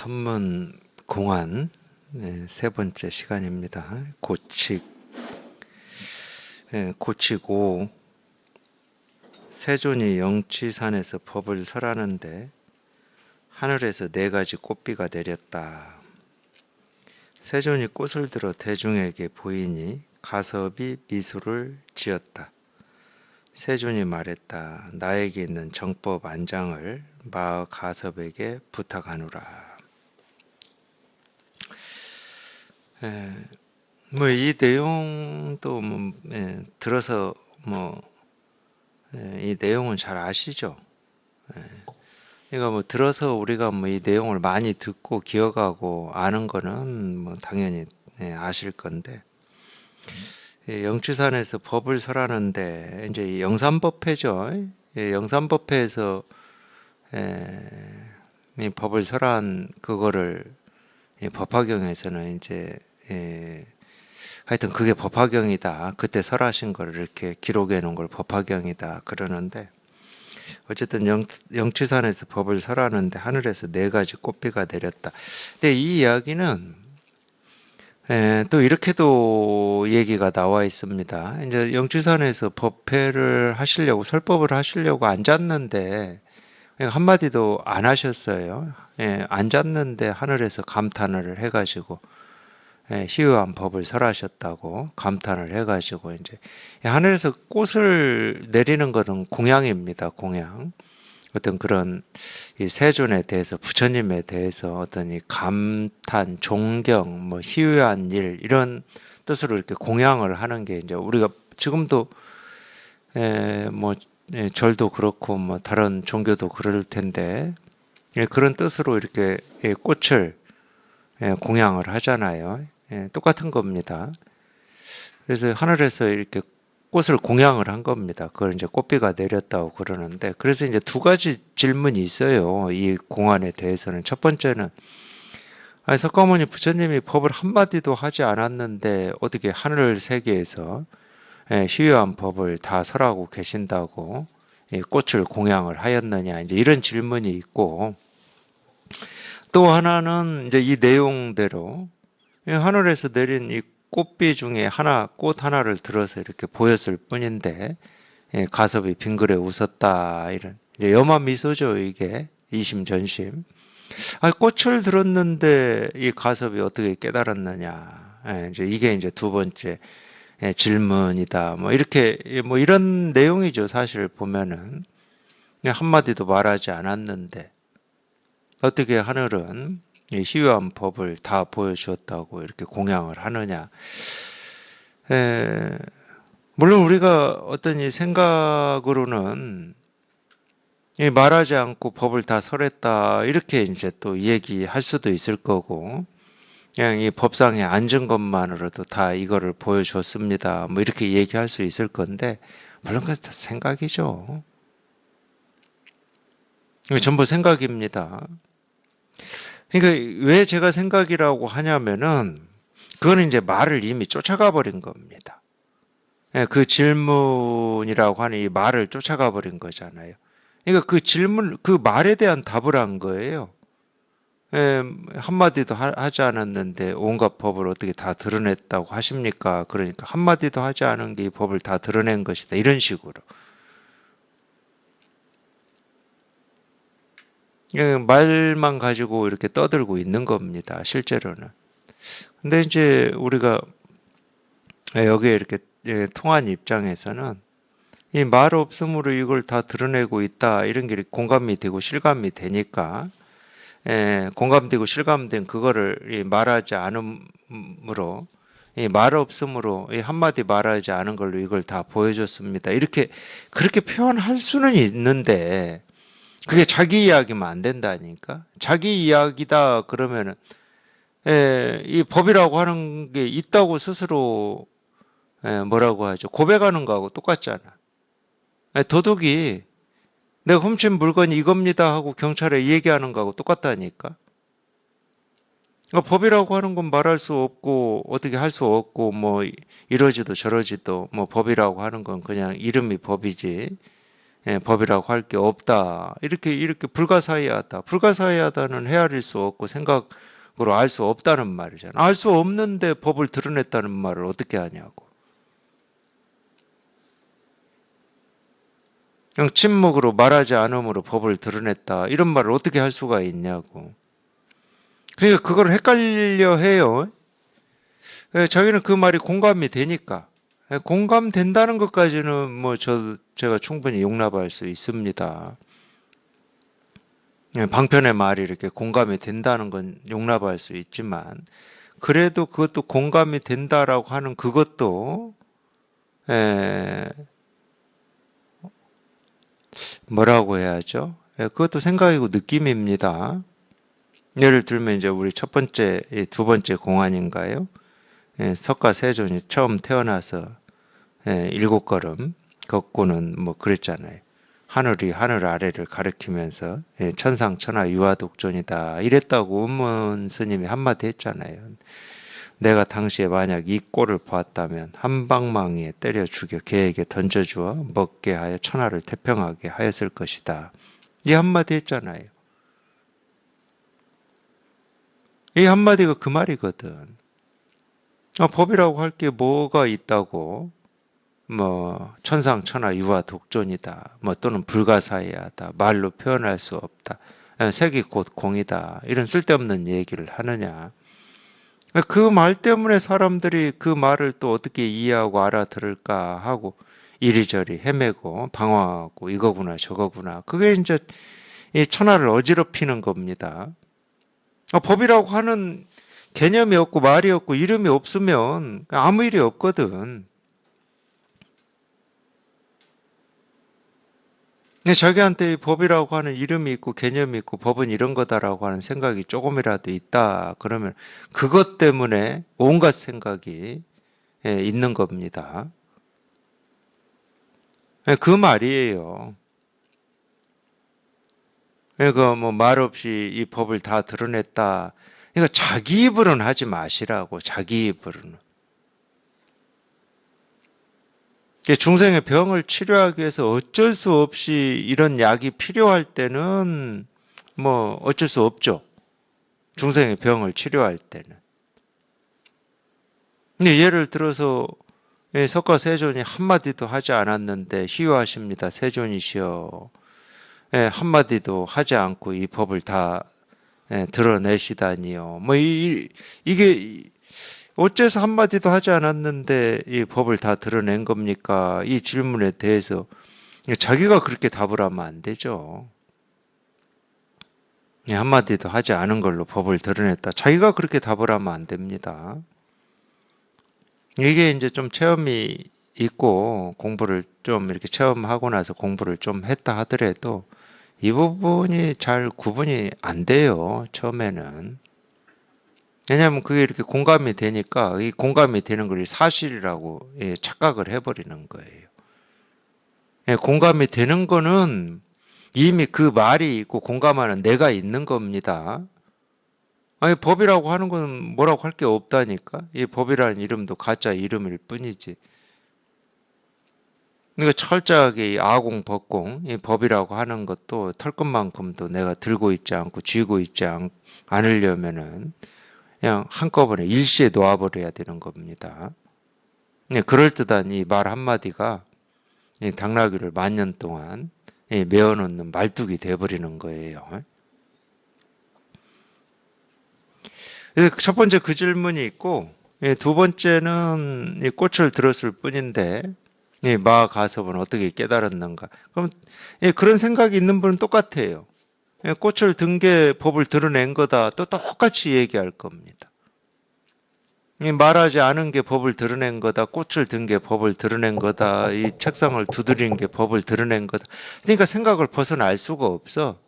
선문 공안 세 번째 시간입니다. 고치고 세존이 영취산에서 법을 설하는데 하늘에서 네 가지 꽃비가 내렸다. 세존이 꽃을 들어 대중에게 보이니 가섭이 미소를 지었다. 세존이 말했다. 나에게 있는 정법 안장을 마 가섭에게 부탁하노라. 이 내용도 들어서 이 내용은 잘 아시죠? 그러니까 들어서 우리가 이 내용을 많이 듣고 기억하고 아는 거는 당연히 아실 건데, 영취산에서 법을 설하는데 이제 이 영산법회죠. 영산법회에서 이 법을 설한 그거를 법화경에서는 이제 하여튼 그게 법화경이다. 그때 설하신 걸 이렇게 기록해 놓은 걸 법화경이다 그러는데, 어쨌든 영취산에서 법을 설하는데 하늘에서 네 가지 꽃비가 내렸다. 근데 이 이야기는 또 이렇게도 얘기가 나와 있습니다. 이제 영취산에서 법회를 하시려고 설법을 하시려고 앉았는데 한마디도 안 하셨어요. 앉았는데 하늘에서 감탄을 해가지고 희유한 법을 설하셨다고 감탄을 해가지고 이제 하늘에서 꽃을 내리는 것은 공양입니다. 공양. 어떤 그런 이 세존에 대해서, 부처님에 대해서 어떤 이 감탄, 존경, 희유한 일 이런 뜻으로 이렇게 공양을 하는 게 이제 우리가 지금도 절도 그렇고 다른 종교도 그럴 텐데 그런 뜻으로 이렇게 꽃을 공양을 하잖아요. 똑같은 겁니다. 그래서 하늘에서 이렇게 꽃을 공양을 한 겁니다. 그걸 이제 꽃비가 내렸다고 그러는데, 그래서 이제 두 가지 질문이 있어요. 이 공안에 대해서는. 첫 번째는, 석가모니 부처님이 법을 한마디도 하지 않았는데 어떻게 하늘 세계에서 희유한 법을 다 설하고 계신다고 꽃을 공양을 하였느냐, 이제 이런 질문이 있고, 또 하나는 이제 이 내용대로 하늘에서 내린 이 꽃비 중에 꽃 하나를 들어서 이렇게 보였을 뿐인데 가섭이 빙그레 웃었다, 이런 이제 염화 미소죠. 이게 이심전심. 꽃을 들었는데 이 가섭이 어떻게 깨달았느냐, 이제 이게 이제 두 번째 질문이다. 이렇게 이런 내용이죠. 사실 보면은 한마디도 말하지 않았는데 어떻게 하늘은 희유한 법을 다 보여주었다고 이렇게 공양을 하느냐. 물론 우리가 어떤 이 생각으로는 말하지 않고 법을 다 설했다 이렇게 이제 또 얘기할 수도 있을 거고, 그냥 이 법상에 앉은 것만으로도 다 이거를 보여줬습니다. 이렇게 얘기할 수 있을 건데, 물론 그건 다 생각이죠. 전부 생각입니다. 그러니까 왜 제가 생각이라고 하냐면은 그거는 이제 말을 이미 쫓아가 버린 겁니다. 그 질문이라고 하는 이 말을 쫓아가 버린 거잖아요. 그러니까 그 질문, 그 말에 대한 답을 한 거예요. 한마디도 하지 않았는데 온갖 법을 어떻게 다 드러냈다고 하십니까? 그러니까 한마디도 하지 않은 게 이 법을 다 드러낸 것이다. 이런 식으로. 말만 가지고 이렇게 떠들고 있는 겁니다. 실제로는. 근데 이제 우리가 여기에 이렇게 통한 입장에서는 이 말 없음으로 이걸 다 드러내고 있다, 이런 게 공감이 되고 실감이 되니까, 공감되고 실감된 그거를 말하지 않음으로, 이 말 없음으로 이 한마디 말하지 않은 걸로 이걸 다 보여줬습니다. 이렇게 그렇게 표현할 수는 있는데 그게 자기 이야기면 안 된다니까. 자기 이야기다 그러면은 이 법이라고 하는 게 있다고 스스로 뭐라고 하죠? 고백하는 거하고 똑같잖아. 도둑이 내가 훔친 물건이 이겁니다 하고 경찰에 얘기하는 거하고 똑같다니까. 그러니까 법이라고 하는 건 말할 수 없고 어떻게 할 수 없고 이러지도 저러지도 법이라고 하는 건 그냥 이름이 법이지 법이라고 할 게 없다. 이렇게 불가사의하다. 불가사의하다는 헤아릴 수 없고 생각으로 알 수 없다는 말이잖아. 알 수 없는데 법을 드러냈다는 말을 어떻게 하냐고. 그냥 침묵으로 말하지 않음으로 법을 드러냈다. 이런 말을 어떻게 할 수가 있냐고. 그러니까 그걸 헷갈려 해요. 자기는 그 말이 공감이 되니까. 공감된다는 것까지는 제가 충분히 용납할 수 있습니다. 방편의 말이 이렇게 공감이 된다는 건 용납할 수 있지만, 그래도 그것도 공감이 된다라고 하는 그것도, 뭐라고 해야죠? 그것도 생각이고 느낌입니다. 예를 들면 이제 우리 첫 번째, 두 번째 공안인가요? 석가세존이 처음 태어나서 7걸음 걷고는 그랬잖아요. 하늘이 하늘 아래를 가리키면서 천상천하 유아독존이다 이랬다고 은문 스님이 한마디 했잖아요. 내가 당시에 만약 이 꼴을 보았다면 한방망이에 때려 죽여 개에게 던져주어 먹게 하여 천하를 태평하게 하였을 것이다. 이 한마디 했잖아요. 이 한마디가 그 말이거든. 법이라고 할 게 뭐가 있다고? 천상천하 유아 독존이다. 또는 불가사의하다. 말로 표현할 수 없다. 색이 곧 공이다. 이런 쓸데없는 얘기를 하느냐. 그 말 때문에 사람들이 그 말을 또 어떻게 이해하고 알아들을까 하고 이리저리 헤매고 방황하고 이거구나 저거구나. 그게 이제 이 천하를 어지럽히는 겁니다. 법이라고 하는 개념이 없고 말이 없고 이름이 없으면 아무 일이 없거든. 근데 자기한테 법이라고 하는 이름이 있고 개념이 있고 법은 이런 거다라고 하는 생각이 조금이라도 있다. 그러면 그것 때문에 온갖 생각이 있는 겁니다. 그 말이에요. 그러니까 말 없이 이 법을 다 드러냈다. 그러니까 자기 입으로는 하지 마시라고, 자기 입으로는. 중생의 병을 치료하기 위해서 어쩔 수 없이 이런 약이 필요할 때는 어쩔 수 없죠. 중생의 병을 치료할 때는. 근데 예를 들어서 석가세존이 한마디도 하지 않았는데 희유하십니다. 세존이시여. 한마디도 하지 않고 이 법을 다 드러내시다니요. 이게 어째서 한마디도 하지 않았는데 이 법을 다 드러낸 겁니까? 이 질문에 대해서 자기가 그렇게 답을 하면 안 되죠. 한마디도 하지 않은 걸로 법을 드러냈다. 자기가 그렇게 답을 하면 안 됩니다. 이게 이제 좀 체험이 있고 공부를 좀 이렇게 체험하고 나서 공부를 좀 했다 하더라도 이 부분이 잘 구분이 안 돼요. 처음에는. 왜냐하면 그게 이렇게 공감이 되니까 이 공감이 되는 걸 사실이라고 착각을 해버리는 거예요. 공감이 되는 거는 이미 그 말이 있고 공감하는 내가 있는 겁니다. 아니, 법이라고 하는 건 뭐라고 할 게 없다니까. 이 법이라는 이름도 가짜 이름일 뿐이지. 그러니까 철저하게 이 아공 법공, 이 법이라고 하는 것도 털끝만큼도 내가 들고 있지 않고 쥐고 있지 않으려면은 그냥 한꺼번에 일시에 놓아버려야 되는 겁니다. 그럴듯한 이 말 한마디가 이 당나귀를 만년 동안 메어놓는 말뚝이 돼버리는 거예요. 첫 번째 그 질문이 있고, 두 번째는 이 꽃을 들었을 뿐인데, 마가섭은 어떻게 깨달았는가? 그럼 그런 생각이 있는 분은 똑같아요. 꽃을 든 게 법을 드러낸 거다. 또 똑같이 얘기할 겁니다. 말하지 않은 게 법을 드러낸 거다. 꽃을 든 게 법을 드러낸 거다. 이 책상을 두드린 게 법을 드러낸 거다. 그러니까 생각을 벗어날 수가 없어.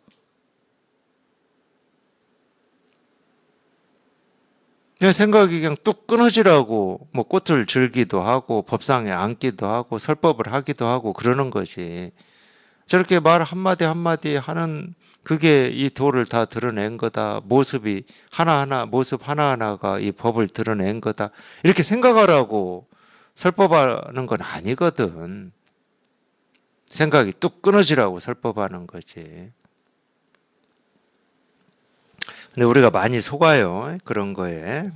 생각이 그냥 뚝 끊어지라고 꽃을 들기도 하고 법상에 앉기도 하고 설법을 하기도 하고 그러는 거지. 저렇게 말 한마디 한마디 하는 그게 이 도를 다 드러낸 거다. 모습이 하나하나 모습 하나하나가 이 법을 드러낸 거다. 이렇게 생각하라고 설법하는 건 아니거든. 생각이 뚝 끊어지라고 설법하는 거지. 근데 우리가 많이 속아요. 그런 거에.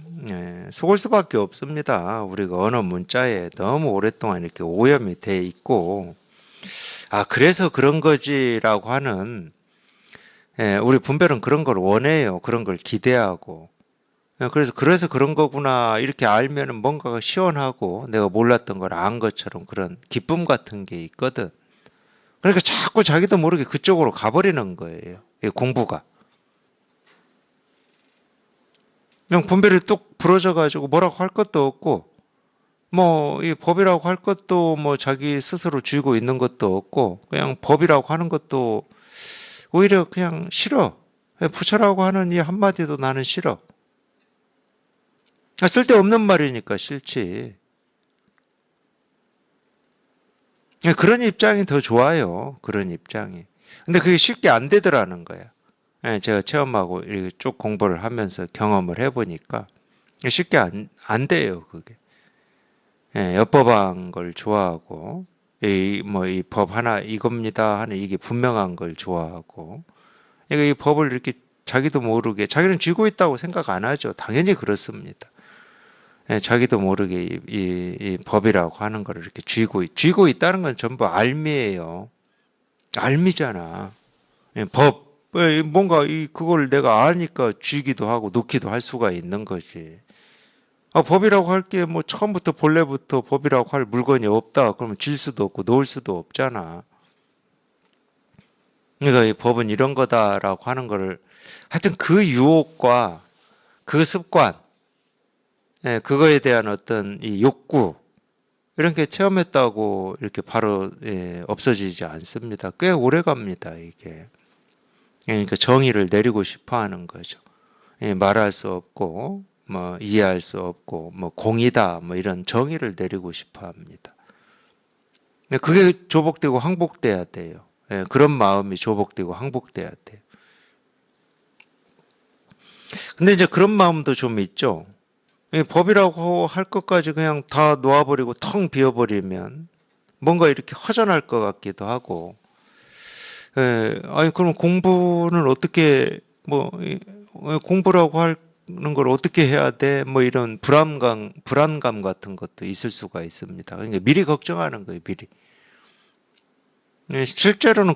속을 수밖에 없습니다. 우리가 언어 문자에 너무 오랫동안 이렇게 오염이 돼 있고, 그래서 그런 거지라고 하는, 우리 분별은 그런 걸 원해요. 그런 걸 기대하고. 그래서 그런 거구나. 이렇게 알면은 뭔가가 시원하고 내가 몰랐던 걸 안 것처럼 그런 기쁨 같은 게 있거든. 그러니까 자꾸 자기도 모르게 그쪽으로 가버리는 거예요. 이 공부가. 그냥 분별이 뚝 부러져 가지고 뭐라고 할 것도 없고 뭐 이 법이라고 할 것도 뭐 자기 스스로 쥐고 있는 것도 없고 그냥 법이라고 하는 것도 오히려 그냥 싫어. 부처라고 하는 이 한마디도 나는 싫어. 쓸데없는 말이니까 싫지. 그런 입장이 더 좋아요. 그런 입장이. 근데 그게 쉽게 안 되더라는 거야. 제가 체험하고 이렇게 쭉 공부를 하면서 경험을 해보니까 쉽게 안 돼요, 그게. 엿법한 걸 좋아하고, 이 법 하나 이겁니다 하는 이게 분명한 걸 좋아하고, 그러니까 이 법을 이렇게 자기도 모르게, 자기는 쥐고 있다고 생각 안 하죠. 당연히 그렇습니다. 자기도 모르게 이 법이라고 하는 걸 이렇게 쥐고 있다는 건 전부 알미예요. 알미잖아. 법. 뭔가 그걸 내가 아니까 쥐기도 하고 놓기도 할 수가 있는 거지. 법이라고 할 게 뭐 처음부터 본래부터 법이라고 할 물건이 없다. 그러면 질 수도 없고 놓을 수도 없잖아. 그러니까 이 법은 이런 거다라고 하는 거를 하여튼 그 유혹과 그 습관, 그거에 대한 어떤 이 욕구 이런 게 체험했다고 이렇게 바로 없어지지 않습니다. 꽤 오래 갑니다, 이게. 그러니까 정의를 내리고 싶어 하는 거죠. 말할 수 없고, 뭐, 이해할 수 없고, 뭐, 공이다, 뭐, 이런 정의를 내리고 싶어 합니다. 그게 조복되고 항복돼야 돼요. 그런 마음이 조복되고 항복돼야 돼요. 근데 이제 그런 마음도 좀 있죠. 법이라고 할 것까지 그냥 다 놓아버리고 텅 비워버리면 뭔가 이렇게 허전할 것 같기도 하고, 아니, 그럼 공부는 어떻게, 뭐, 공부라고 하는 걸 어떻게 해야 돼? 뭐 이런 불안감 같은 것도 있을 수가 있습니다. 그러니까 미리 걱정하는 거예요, 미리. 실제로는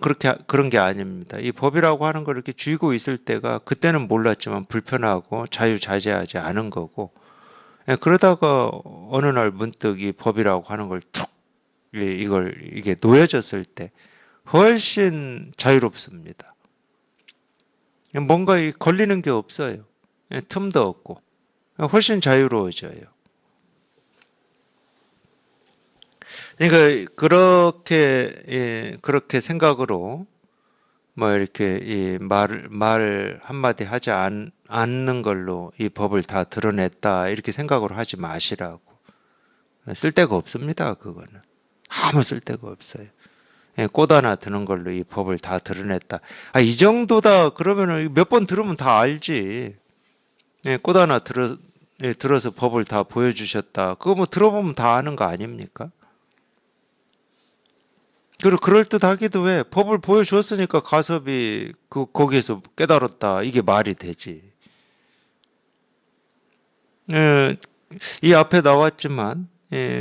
그런 게 아닙니다. 이 법이라고 하는 걸 이렇게 쥐고 있을 때가 그때는 몰랐지만 불편하고 자유자재하지 않은 거고, 그러다가 어느 날 문득 이 법이라고 하는 걸 툭, 이게 놓여졌을 때 훨씬 자유롭습니다. 뭔가 걸리는 게 없어요. 틈도 없고 훨씬 자유로워져요. 그러니까 그렇게 생각으로 뭐 이렇게 이 말 한마디 하지 않는 걸로 이 법을 다 드러냈다 이렇게 생각으로 하지 마시라고. 쓸데가 없습니다. 그거는 아무 쓸데가 없어요. 꽃 하나 드는 걸로 이 법을 다 드러냈다. 이 정도다 그러면은 몇 번 들으면 다 알지. 꽃 하나 들어서 법을 다 보여주셨다. 그거 뭐 들어보면 다 아는 거 아닙니까? 그리고 그럴듯하기도 해. 법을 보여주었으니까 가섭이 거기에서 깨달았다. 이게 말이 되지. 이 앞에 나왔지만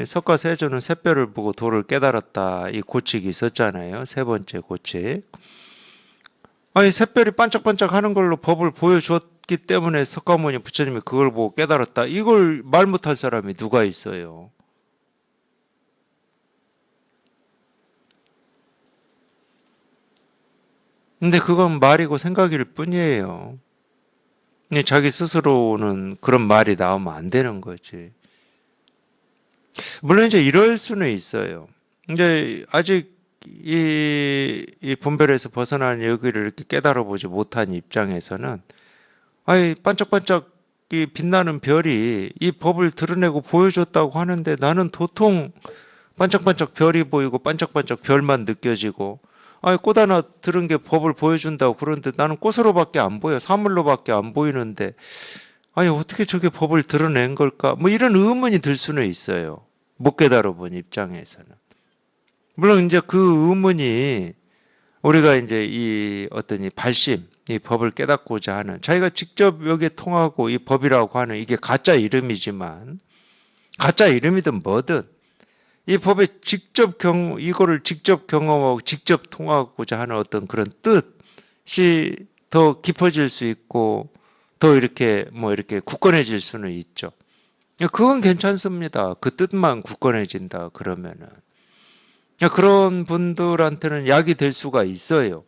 석가세조는 샛별을 보고 도를 깨달았다. 이 고칙이 있었잖아요. 세 번째 고칙. 샛별이 반짝반짝 하는 걸로 법을 보여주었기 때문에 석가모니 부처님이 그걸 보고 깨달았다. 이걸 말 못할 사람이 누가 있어요? 근데 그건 말이고 생각일 뿐이에요. 자기 스스로는 그런 말이 나오면 안 되는 거지. 물론 이제 이럴 수는 있어요. 이제 아직 이 분별에서 벗어난 여기를 이렇게 깨달아 보지 못한 입장에서는 반짝반짝 이 빛나는 별이 이 법을 드러내고 보여줬다고 하는데 나는 도통 반짝반짝 별이 보이고 반짝반짝 별만 느껴지고 꽃 하나 들은 게 법을 보여준다고 그러는데 나는 꽃으로밖에 안 보여. 사물로밖에 안 보이는데 어떻게 저게 법을 드러낸 걸까? 뭐 이런 의문이 들 수는 있어요. 못 깨달아 본 입장에서는. 물론 이제 그 의문이 우리가 이제 이 어떤 이 발심, 이 법을 깨닫고자 하는 자기가 직접 여기에 통하고 이 법이라고 하는 이게 가짜 이름이지만 가짜 이름이든 뭐든 이 법에 이거를 직접 경험하고 직접 통하고자 하는 어떤 그런 뜻이 더 깊어질 수 있고 더 이렇게 뭐 이렇게 굳건해질 수는 있죠. 그건 괜찮습니다. 그 뜻만 굳건해진다 그러면은 그런 분들한테는 약이 될 수가 있어요.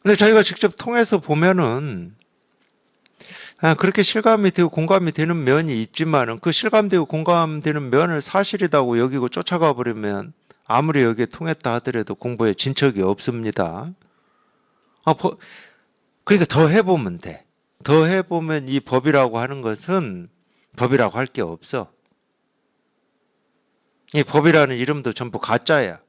근데 자기가 직접 통해서 보면은 그렇게 실감이 되고 공감이 되는 면이 있지만은 그 실감되고 공감되는 면을 사실이라고 여기고 쫓아가 버리면 아무리 여기에 통했다 하더라도 공부에 진척이 없습니다. 아, 그러니까 더 해보면 돼. 더 해보면 이 법이라고 하는 것은 법이라고 할 게 없어. 이 법이라는 이름도 전부 가짜야.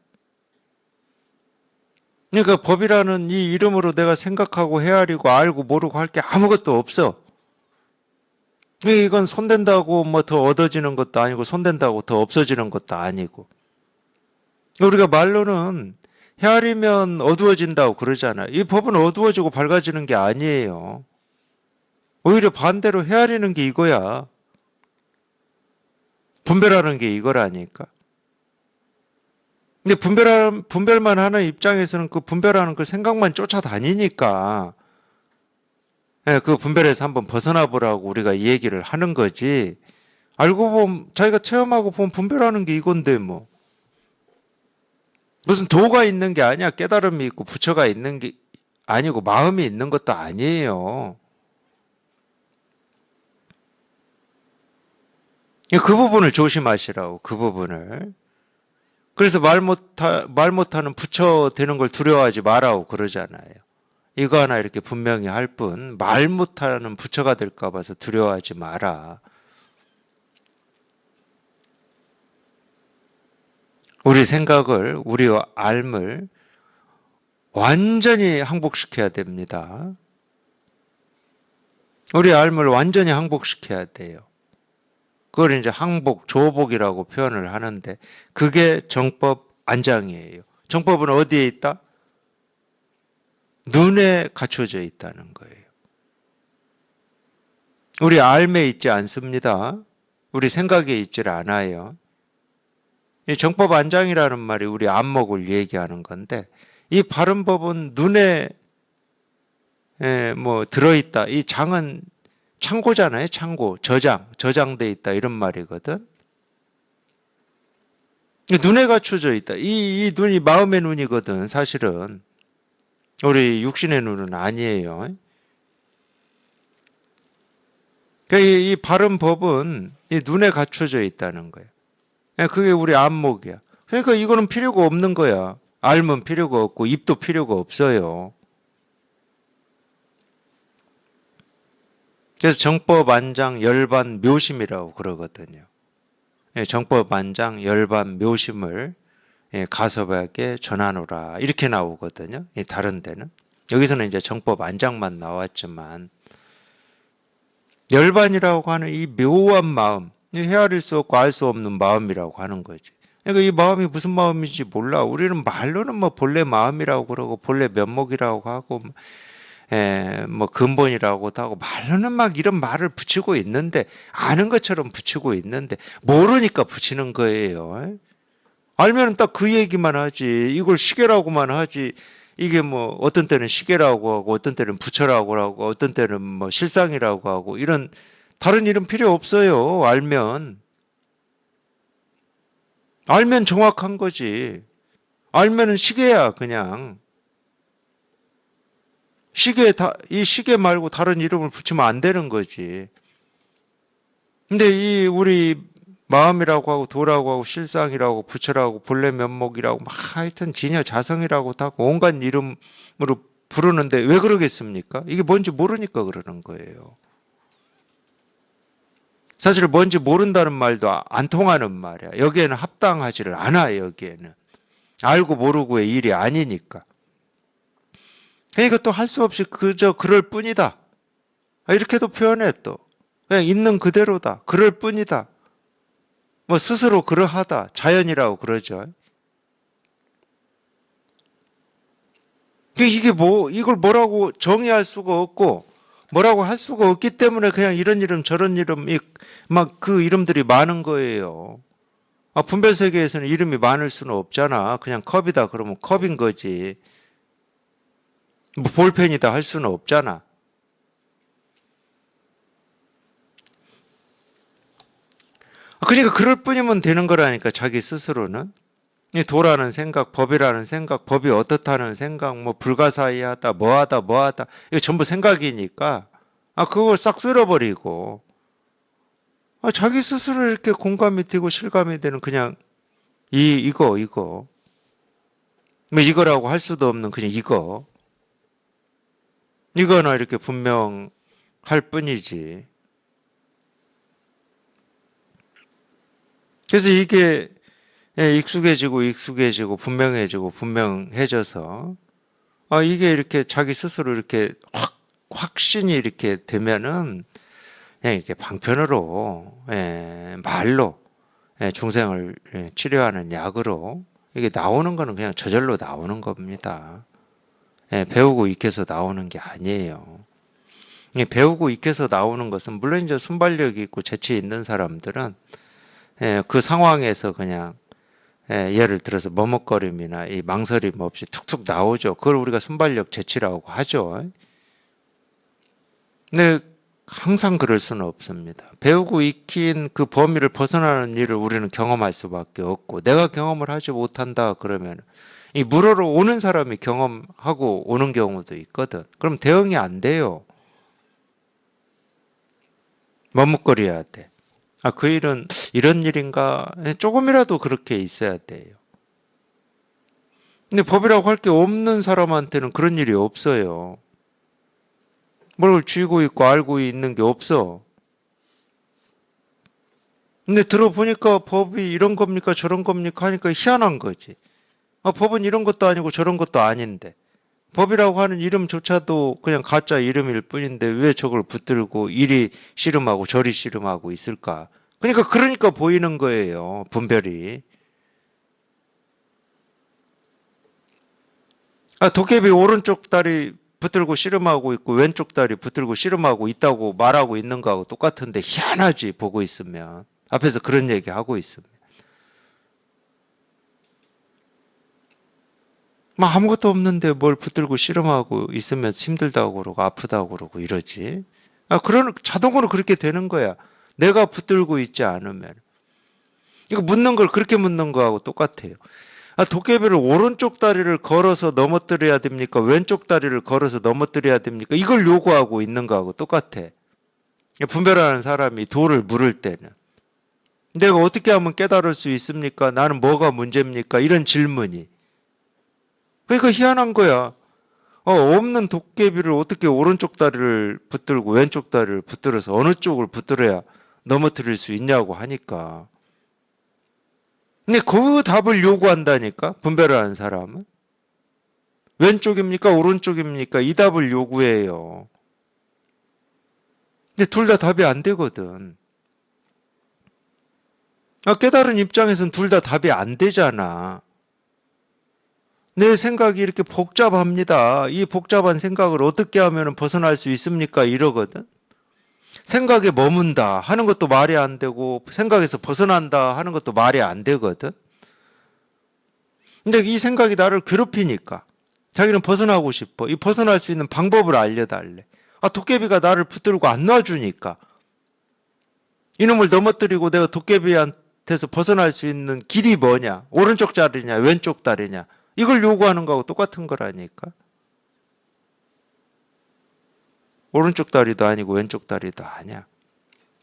그러니까 법이라는 이 이름으로 내가 생각하고 헤아리고 알고 모르고 할 게 아무것도 없어. 이건 손댄다고 뭐 더 얻어지는 것도 아니고 손댄다고 더 없어지는 것도 아니고. 우리가 말로는 헤아리면 어두워진다고 그러잖아. 이 법은 어두워지고 밝아지는 게 아니에요. 오히려 반대로 헤아리는 게 이거야. 분별하는 게 이거라니까. 근데 분별만 하는 입장에서는 그 분별하는 그 생각만 쫓아다니니까, 그 분별에서 한번 벗어나 보라고 우리가 이 얘기를 하는 거지. 알고 보면, 자기가 체험하고 보면 분별하는 게 이건데 뭐. 무슨 도가 있는 게 아니야. 깨달음이 있고 부처가 있는 게 아니고 마음이 있는 것도 아니에요. 그 부분을 조심하시라고, 그 부분을. 그래서 말 못하는 부처 되는 걸 두려워하지 말라고 그러잖아요. 이거 하나 이렇게 분명히 할 뿐, 말 못하는 부처가 될까 봐서 두려워하지 마라. 우리 생각을, 우리 삶을 완전히 항복시켜야 됩니다. 우리 삶을 완전히 항복시켜야 돼요. 그걸 이제 항복, 조복이라고 표현을 하는데 그게 정법 안장이에요. 정법은 어디에 있다? 눈에 갖춰져 있다는 거예요. 우리 삶에 있지 않습니다. 우리 생각에 있질 않아요. 이 정법 안장이라는 말이 우리 안목을 얘기하는 건데 이 바른 법은 눈에 뭐 들어있다. 이 장은 창고잖아요. 창고, 저장돼 있다 이런 말이거든. 눈에 갖춰져 있다. 이 눈이 마음의 눈이거든. 사실은 우리 육신의 눈은 아니에요. 그러니까 이 바른 법은 이 눈에 갖춰져 있다는 거예요. 그게 우리 안목이야. 그러니까 이거는 필요가 없는 거야. 알면 필요가 없고 입도 필요가 없어요. 그래서 정법안장 열반 묘심이라고 그러거든요. 정법안장 열반 묘심을 가섭에게 전하노라 이렇게 나오거든요. 다른 데는 여기서는 이제 정법안장만 나왔지만 열반이라고 하는 이 묘한 마음, 헤아릴 수 없고 알 수 없는 마음이라고 하는 거지. 그러니까 이 마음이 무슨 마음인지 몰라. 우리는 말로는 뭐 본래 마음이라고 그러고 본래 면목이라고 하고 뭐 근본이라고도 하고 말로는 막 이런 말을 붙이고 있는데 아는 것처럼 붙이고 있는데 모르니까 붙이는 거예요. 알면 딱 그 얘기만 하지. 이걸 시계라고만 하지. 이게 뭐 어떤 때는 시계라고 하고 어떤 때는 부처라고 하고 어떤 때는 뭐 실상이라고 하고 이런 다른 이름 필요 없어요. 알면 정확한 거지. 알면은 시계야 그냥. 이 시계 말고 다른 이름을 붙이면 안 되는 거지. 근데 이 우리 마음이라고 하고 도라고 하고 실상이라고 부처라고 본래 면목이라고 막 하여튼 진여 자성이라고 다 온갖 이름으로 부르는데 왜 그러겠습니까? 이게 뭔지 모르니까 그러는 거예요. 사실 뭔지 모른다는 말도 안 통하는 말이야. 여기에는 합당하지를 않아 여기에는. 알고 모르고의 일이 아니니까. 그러니까 또 할 수 없이 그저 그럴 뿐이다. 이렇게도 표현해 또. 그냥 있는 그대로다. 그럴 뿐이다. 뭐 스스로 그러하다, 자연이라고 그러죠. 이게 뭐, 이걸 뭐라고 정의할 수가 없고, 뭐라고 할 수가 없기 때문에 그냥 이런 이름 저런 이름, 막 그 이름들이 많은 거예요. 분별 세계에서는 이름이 많을 수는 없잖아. 그냥 컵이다 그러면 컵인 거지. 뭐 볼펜이다 할 수는 없잖아. 그러니까 그럴 뿐이면 되는 거라니까, 자기 스스로는. 이 도라는 생각, 법이라는 생각, 법이 어떻다는 생각, 뭐 불가사의하다, 뭐하다, 뭐하다. 이거 전부 생각이니까. 그걸 싹 쓸어버리고. 자기 스스로 이렇게 공감이 되고 실감이 되는 그냥 이거. 뭐 이거라고 할 수도 없는 그냥 이거. 이거나 이렇게 분명할 뿐이지. 그래서 이게 익숙해지고 분명해져서 이게 이렇게 자기 스스로 이렇게 확신이 이렇게 되면은 그냥 이렇게 방편으로 말로 중생을 치료하는 약으로 이게 나오는 거는 그냥 저절로 나오는 겁니다. 배우고 익혀서 나오는 게 아니에요. 배우고 익혀서 나오는 것은 물론 이제 순발력이 있고 재치 있는 사람들은 그 상황에서 그냥 예를 들어서 머뭇거림이나 이 망설임 없이 툭툭 나오죠. 그걸 우리가 순발력 재치라고 하죠. 근데 항상 그럴 수는 없습니다. 배우고 익힌 그 범위를 벗어나는 일을 우리는 경험할 수밖에 없고, 내가 경험을 하지 못한다 그러면 이 물으러 오는 사람이 경험하고 오는 경우도 있거든. 그럼 대응이 안 돼요. 머뭇거려야 돼. 그 일은 이런 일인가? 조금이라도 그렇게 있어야 돼요. 근데 법이라고 할 게 없는 사람한테는 그런 일이 없어요. 뭘 쥐고 있고 알고 있는 게 없어. 근데 들어보니까 법이 이런 겁니까 저런 겁니까 하니까 희한한 거지. 법은 이런 것도 아니고 저런 것도 아닌데. 법이라고 하는 이름조차도 그냥 가짜 이름일 뿐인데 왜 저걸 붙들고 이리 씨름하고 저리 씨름하고 있을까? 그러니까 보이는 거예요. 분별이. 도깨비 오른쪽 다리 붙들고 씨름하고 있고 왼쪽 다리 붙들고 씨름하고 있다고 말하고 있는 거하고 똑같은데 희한하지, 보고 있으면. 앞에서 그런 얘기 하고 있으면. 막 아무것도 없는데 뭘 붙들고 씨름하고 있으면 힘들다고 그러고 아프다고 그러고 이러지. 그런 자동으로 그렇게 되는 거야. 내가 붙들고 있지 않으면. 이거 묻는 걸 그렇게 묻는 거하고 똑같아요. 도깨비를 오른쪽 다리를 걸어서 넘어뜨려야 됩니까? 왼쪽 다리를 걸어서 넘어뜨려야 됩니까? 이걸 요구하고 있는 거하고 똑같아. 분별하는 사람이 도를 물을 때는. 내가 어떻게 하면 깨달을 수 있습니까? 나는 뭐가 문제입니까? 이런 질문이. 그러니까 희한한 거야. 없는 도깨비를 어떻게 오른쪽 다리를 붙들고 왼쪽 다리를 붙들어서 어느 쪽을 붙들어야 넘어뜨릴 수 있냐고 하니까. 근데 그 답을 요구한다니까, 분별을 하는 사람은. 왼쪽입니까? 오른쪽입니까? 이 답을 요구해요. 근데 둘 다 답이 안 되거든. 깨달은 입장에서는 둘 다 답이 안 되잖아. 내 생각이 이렇게 복잡합니다. 이 복잡한 생각을 어떻게 하면 벗어날 수 있습니까? 이러거든. 생각에 머문다 하는 것도 말이 안 되고 생각에서 벗어난다 하는 것도 말이 안 되거든. 근데 이 생각이 나를 괴롭히니까 자기는 벗어나고 싶어. 이 벗어날 수 있는 방법을 알려달래. 도깨비가 나를 붙들고 안 놔주니까. 이놈을 넘어뜨리고 내가 도깨비한테서 벗어날 수 있는 길이 뭐냐? 오른쪽 다리냐? 왼쪽 다리냐? 이걸 요구하는 거하고 똑같은 거라니까. 오른쪽 다리도 아니고 왼쪽 다리도 아니야.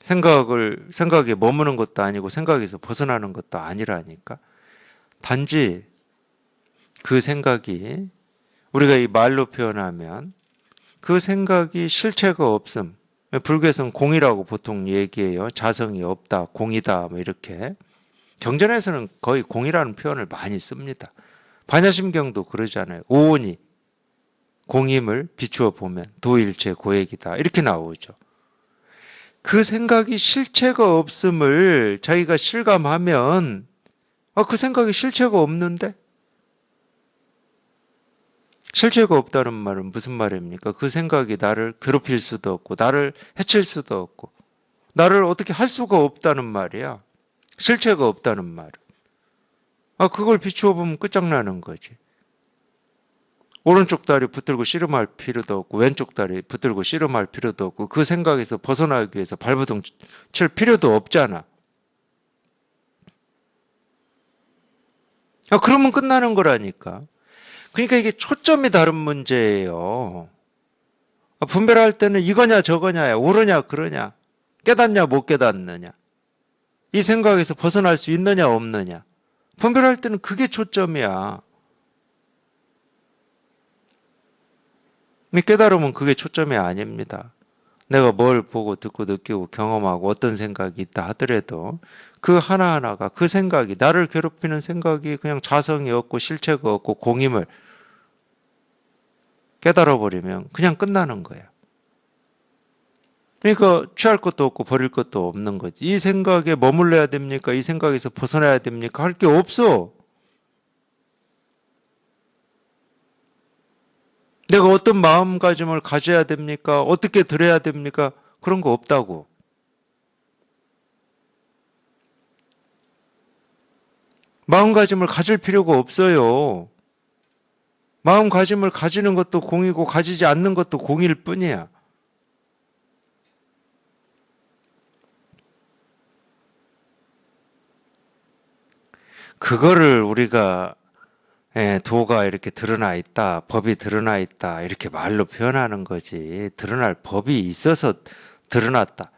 생각에 머무는 것도 아니고 생각에서 벗어나는 것도 아니라니까. 단지 그 생각이 우리가 이 말로 표현하면 그 생각이 실체가 없음. 불교에서는 공이라고 보통 얘기해요. 자성이 없다, 공이다, 뭐 이렇게. 경전에서는 거의 공이라는 표현을 많이 씁니다. 반야심경도 그러잖아요. 오온이 공임을 비추어 보면 도일체 고액이다. 이렇게 나오죠. 그 생각이 실체가 없음을 자기가 실감하면 그 생각이 실체가 없는데? 실체가 없다는 말은 무슨 말입니까? 그 생각이 나를 괴롭힐 수도 없고 나를 해칠 수도 없고 나를 어떻게 할 수가 없다는 말이야. 실체가 없다는 말은. 그걸 비추어 보면 끝장나는 거지. 오른쪽 다리 붙들고 씨름할 필요도 없고 왼쪽 다리 붙들고 씨름할 필요도 없고 그 생각에서 벗어나기 위해서 발버둥 칠 필요도 없잖아. 그러면 끝나는 거라니까. 그러니까 이게 초점이 다른 문제예요. 분별할 때는 이거냐 저거냐야, 옳으냐 그러냐, 깨닫냐 못 깨닫느냐, 이 생각에서 벗어날 수 있느냐 없느냐. 분별할 때는 그게 초점이야. 깨달으면 그게 초점이 아닙니다. 내가 뭘 보고 듣고 느끼고 경험하고 어떤 생각이 있다 하더라도 그 하나하나가 그 생각이 나를 괴롭히는 생각이 그냥 자성이 없고 실체가 없고 공임을 깨달아버리면 그냥 끝나는 거야. 그러니까 취할 것도 없고 버릴 것도 없는 거지. 이 생각에 머물러야 됩니까? 이 생각에서 벗어나야 됩니까? 할 게 없어. 내가 어떤 마음가짐을 가져야 됩니까? 어떻게 들어야 됩니까? 그런 거 없다고. 마음가짐을 가질 필요가 없어요. 마음가짐을 가지는 것도 공이고 가지지 않는 것도 공일 뿐이야. 그거를 우리가 도가 이렇게 드러나 있다, 법이 드러나 있다 이렇게 말로 표현하는 거지. 드러날 법이 있어서 드러났다.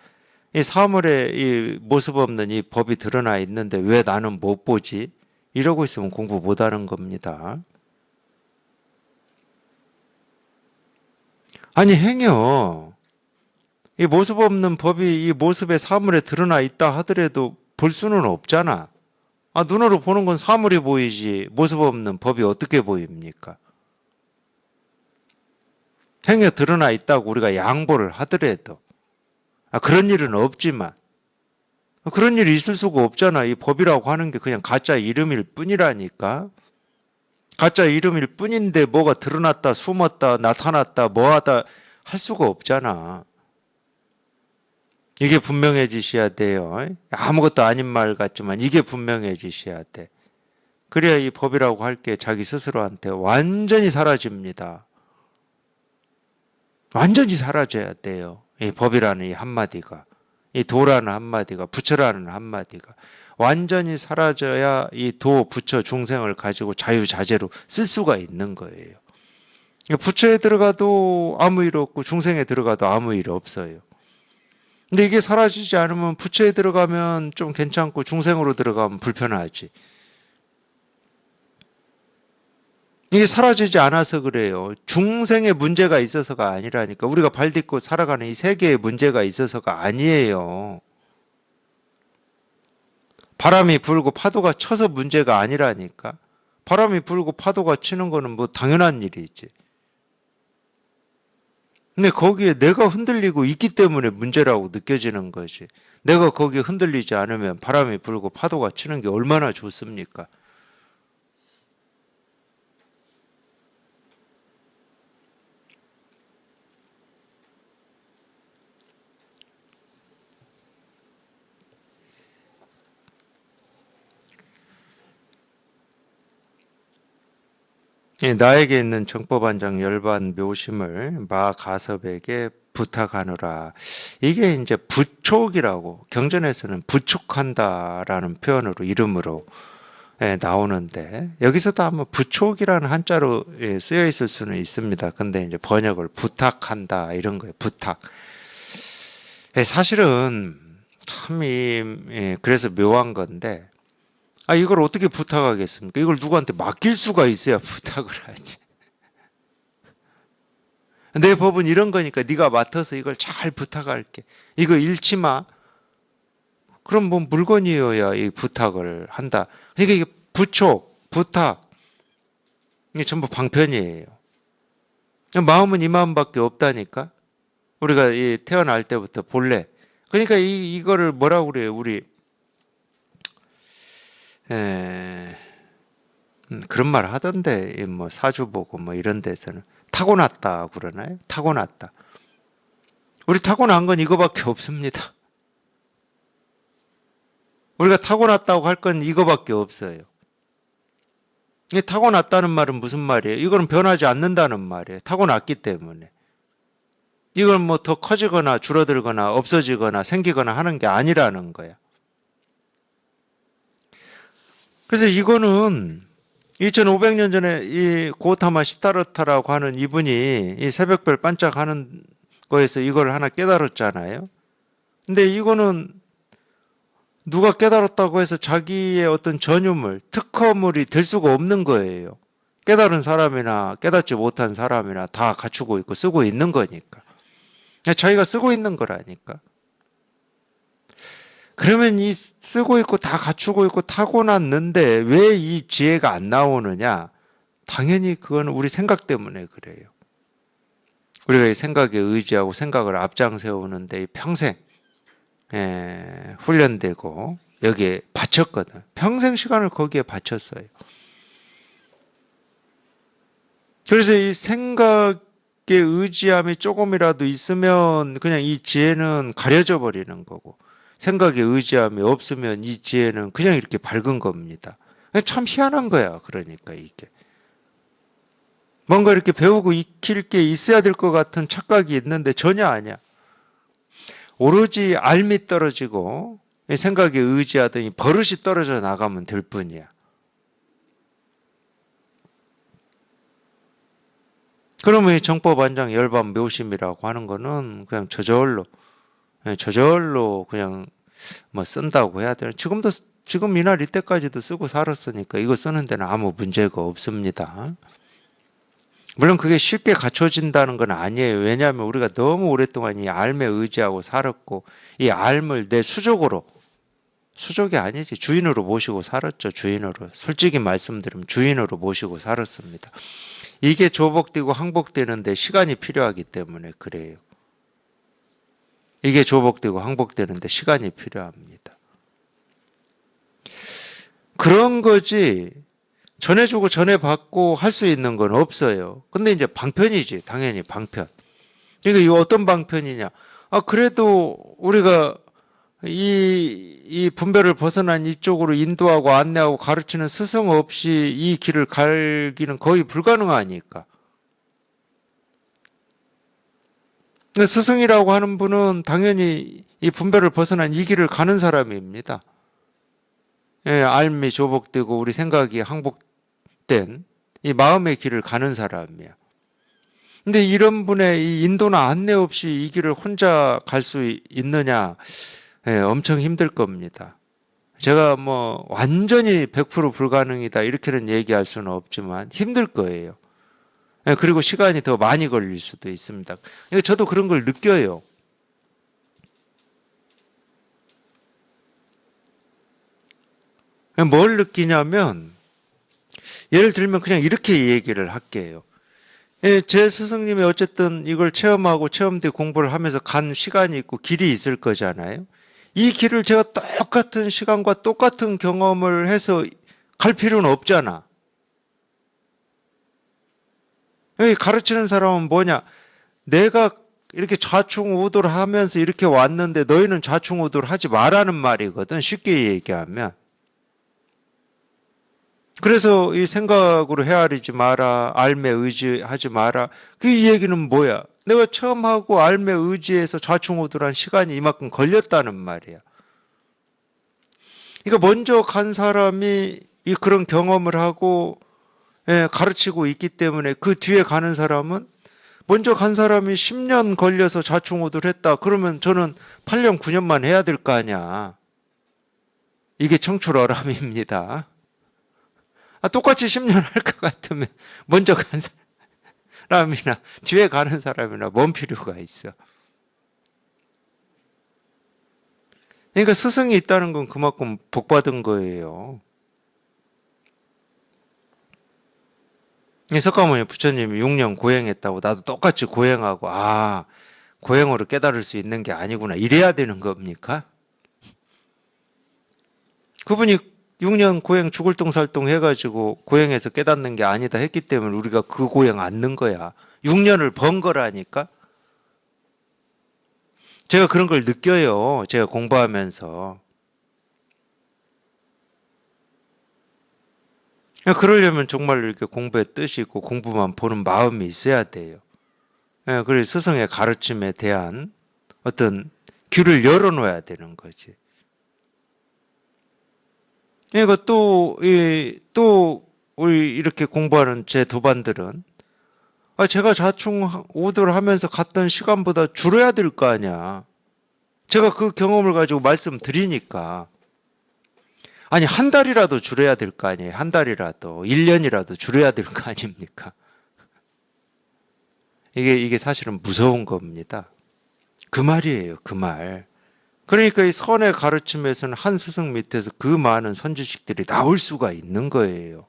이 사물에 이 모습 없는 이 법이 드러나 있는데 왜 나는 못 보지? 이러고 있으면 공부 못하는 겁니다. 아니 행여 이 모습 없는 법이 이 모습의 사물에 드러나 있다 하더라도 볼 수는 없잖아. 눈으로 보는 건 사물이 보이지 모습 없는 법이 어떻게 보입니까? 행여 드러나 있다고 우리가 양보를 하더라도 그런 일은 없지만 그런 일이 있을 수가 없잖아. 이 법이라고 하는 게 그냥 가짜 이름일 뿐이라니까. 가짜 이름일 뿐인데 뭐가 드러났다 숨었다 나타났다 뭐하다 할 수가 없잖아. 이게 분명해지셔야 돼요. 아무것도 아닌 말 같지만 이게 분명해지셔야 돼. 그래야 이 법이라고 할 게 자기 스스로한테 완전히 사라집니다. 완전히 사라져야 돼요. 이 법이라는 이 한마디가, 이 도라는 한마디가, 부처라는 한마디가 완전히 사라져야 이 도, 부처, 중생을 가지고 자유자재로 쓸 수가 있는 거예요. 부처에 들어가도 아무 일 없고 중생에 들어가도 아무 일 없어요. 근데 이게 사라지지 않으면 부처에 들어가면 좀 괜찮고 중생으로 들어가면 불편하지. 이게 사라지지 않아서 그래요. 중생의 문제가 있어서가 아니라니까. 우리가 발 딛고 살아가는 이 세계의 문제가 있어서가 아니에요. 바람이 불고 파도가 쳐서 문제가 아니라니까. 바람이 불고 파도가 치는 거는 뭐 당연한 일이지. 근데 거기에 내가 흔들리고 있기 때문에 문제라고 느껴지는 거지. 내가 거기에 흔들리지 않으면 바람이 불고 파도가 치는 게 얼마나 좋습니까? 나에게 있는 정법안장 열반 묘심을 마가섭에게 부탁하노라. 이게 이제 부촉이라고 경전에서는 부촉한다라는 표현으로 이름으로 나오는데 여기서도 아마 부촉이라는 한자로 쓰여 있을 수는 있습니다. 근데 이제 번역을 부탁한다 이런 거예요. 부탁. 사실은 참 그래서 묘한 건데 이걸 어떻게 부탁하겠습니까? 이걸 누구한테 맡길 수가 있어야 부탁을 하지. 내 법은 이런 거니까 네가 맡아서 이걸 잘 부탁할게. 이거 잃지 마. 그럼 뭐 물건이어야 이 부탁을 한다. 그러니까 이게 부촉, 부탁 이게 전부 방편이에요. 마음은 이 마음밖에 없다니까. 우리가 태어날 때부터 본래 그러니까 이거를 뭐라고 그래요? 우리 에, 그런 말 하던데 뭐 사주 보고 뭐 이런 데서는 타고났다 그러나요? 타고났다. 우리 타고난 건 이거밖에 없습니다. 우리가 타고났다고 할 건 이거밖에 없어요. 이 타고났다는 말은 무슨 말이에요? 이거는 변하지 않는다는 말이에요. 타고났기 때문에. 이건 뭐 더 커지거나 줄어들거나 없어지거나 생기거나 하는 게 아니라는 거야. 그래서 이거는 2500년 전에 이 고타마 시타르타라고 하는 이분이 이 새벽별 반짝하는 거에서 이걸 하나 깨달았잖아요. 근데 이거는 누가 깨달았다고 해서 자기의 어떤 전유물, 특허물이 될 수가 없는 거예요. 깨달은 사람이나 깨닫지 못한 사람이나 다 갖추고 있고 쓰고 있는 거니까. 자기가 쓰고 있는 거라니까. 그러면 이 쓰고 있고 다 갖추고 있고 타고났는데 왜 이 지혜가 안 나오느냐? 당연히 그거는 우리 생각 때문에 그래요. 우리가 이 생각에 의지하고 생각을 앞장 세우는데 평생 훈련되고 여기에 바쳤거든. 평생 시간을 거기에 바쳤어요. 그래서 이 생각에 의지함이 조금이라도 있으면 그냥 이 지혜는 가려져 버리는 거고, 생각에 의지함이 없으면 이 지혜는 그냥 이렇게 밝은 겁니다. 참 희한한 거야. 그러니까 이게 뭔가 이렇게 배우고 익힐 게 있어야 될 것 같은 착각이 있는데 전혀 아니야. 오로지 알미 떨어지고 생각에 의지하더니 버릇이 떨어져 나가면 될 뿐이야. 그러면 이 정법안장 열반 묘심이라고 하는 거는 그냥 저절로 그냥 뭐 쓴다고 해야 되나? 지금 이날 이때까지도 쓰고 살았으니까 이거 쓰는 데는 아무 문제가 없습니다. 물론 그게 쉽게 갖춰진다는 건 아니에요. 왜냐하면 우리가 너무 오랫동안 이 알에 의지하고 살았고 이 알을 내 수족이 아니지 주인으로 모시고 살았죠. 주인으로. 솔직히 말씀드리면 주인으로 모시고 살았습니다. 이게 조복되고 항복되는데 시간이 필요하기 때문에 그래요. 이게 조복되고 항복되는데 시간이 필요합니다. 그런 거지 전해주고 전해받고 할 수 있는 건 없어요. 근데 이제 방편이지. 당연히 방편. 그러니까 이거 어떤 방편이냐. 그래도 우리가 이 분별을 벗어난 이쪽으로 인도하고 안내하고 가르치는 스승 없이 이 길을 갈기는 거의 불가능하니까. 스승이라고 하는 분은 당연히 이 분별을 벗어난 이 길을 가는 사람입니다. 알미 조복되고 우리 생각이 항복된 이 마음의 길을 가는 사람이야. 근데 이런 분의 이 인도나 안내 없이 이 길을 혼자 갈 수 있느냐? 엄청 힘들 겁니다. 제가 뭐 완전히 100% 불가능이다 이렇게는 얘기할 수는 없지만 힘들 거예요. 그리고 시간이 더 많이 걸릴 수도 있습니다. 저도 그런 걸 느껴요. 뭘 느끼냐면 예를 들면 그냥 이렇게 얘기를 할게요. 제 스승님이 어쨌든 이걸 체험하고 체험대 공부를 하면서 간 시간이 있고 길이 있을 거잖아요. 이 길을 제가 똑같은 시간과 똑같은 경험을 해서 갈 필요는 없잖아. 여기 가르치는 사람은 뭐냐? 내가 이렇게 좌충우돌 하면서 이렇게 왔는데 너희는 좌충우돌 하지 말라는 말이거든. 쉽게 얘기하면. 그래서 이 생각으로 헤아리지 마라. 알매 의지하지 마라. 그 얘기는 뭐야? 내가 처음 하고 알매 의지해서 좌충우돌한 시간이 이만큼 걸렸다는 말이야. 그러니까 먼저 간 사람이 그런 경험을 하고 가르치고 있기 때문에 그 뒤에 가는 사람은 먼저 간 사람이 10년 걸려서 좌충우돌했다. 그러면 저는 8년, 9년만 해야 될 거 아니야. 이게 청출어람입니다. 똑같이 10년 할 것 같으면 먼저 간 사람이나 뒤에 가는 사람이나 뭔 필요가 있어. 그러니까 스승이 있다는 건 그만큼 복받은 거예요. 석가모니 부처님이 6년 고행했다고 나도 똑같이 고행하고 고행으로 깨달을 수 있는 게 아니구나. 이래야 되는 겁니까? 그분이 6년 고행 죽을똥살똥 해가지고 고행해서 깨닫는 게 아니다 했기 때문에 우리가 그 고행 안는 거야. 6년을 번 거라니까? 제가 그런 걸 느껴요. 제가 공부하면서. 그러려면 정말 이렇게 공부에 뜻이 있고 공부만 보는 마음이 있어야 돼요. 그래서 스승의 가르침에 대한 어떤 귀를 열어놓아야 되는 거지. 그러니까 또 우리 이렇게 공부하는 제 도반들은 제가 자충 우도를 하면서 갔던 시간보다 줄여야 될 거 아니야. 제가 그 경험을 가지고 말씀드리니까. 아니, 한 달이라도 줄여야 될 거 아니에요. 한 달이라도. 1년이라도 줄여야 될 거 아닙니까? 이게 사실은 무서운 겁니다. 그 말이에요, 그 말. 그러니까 이 선의 가르침에서는 한 스승 밑에서 그 많은 선지식들이 나올 수가 있는 거예요.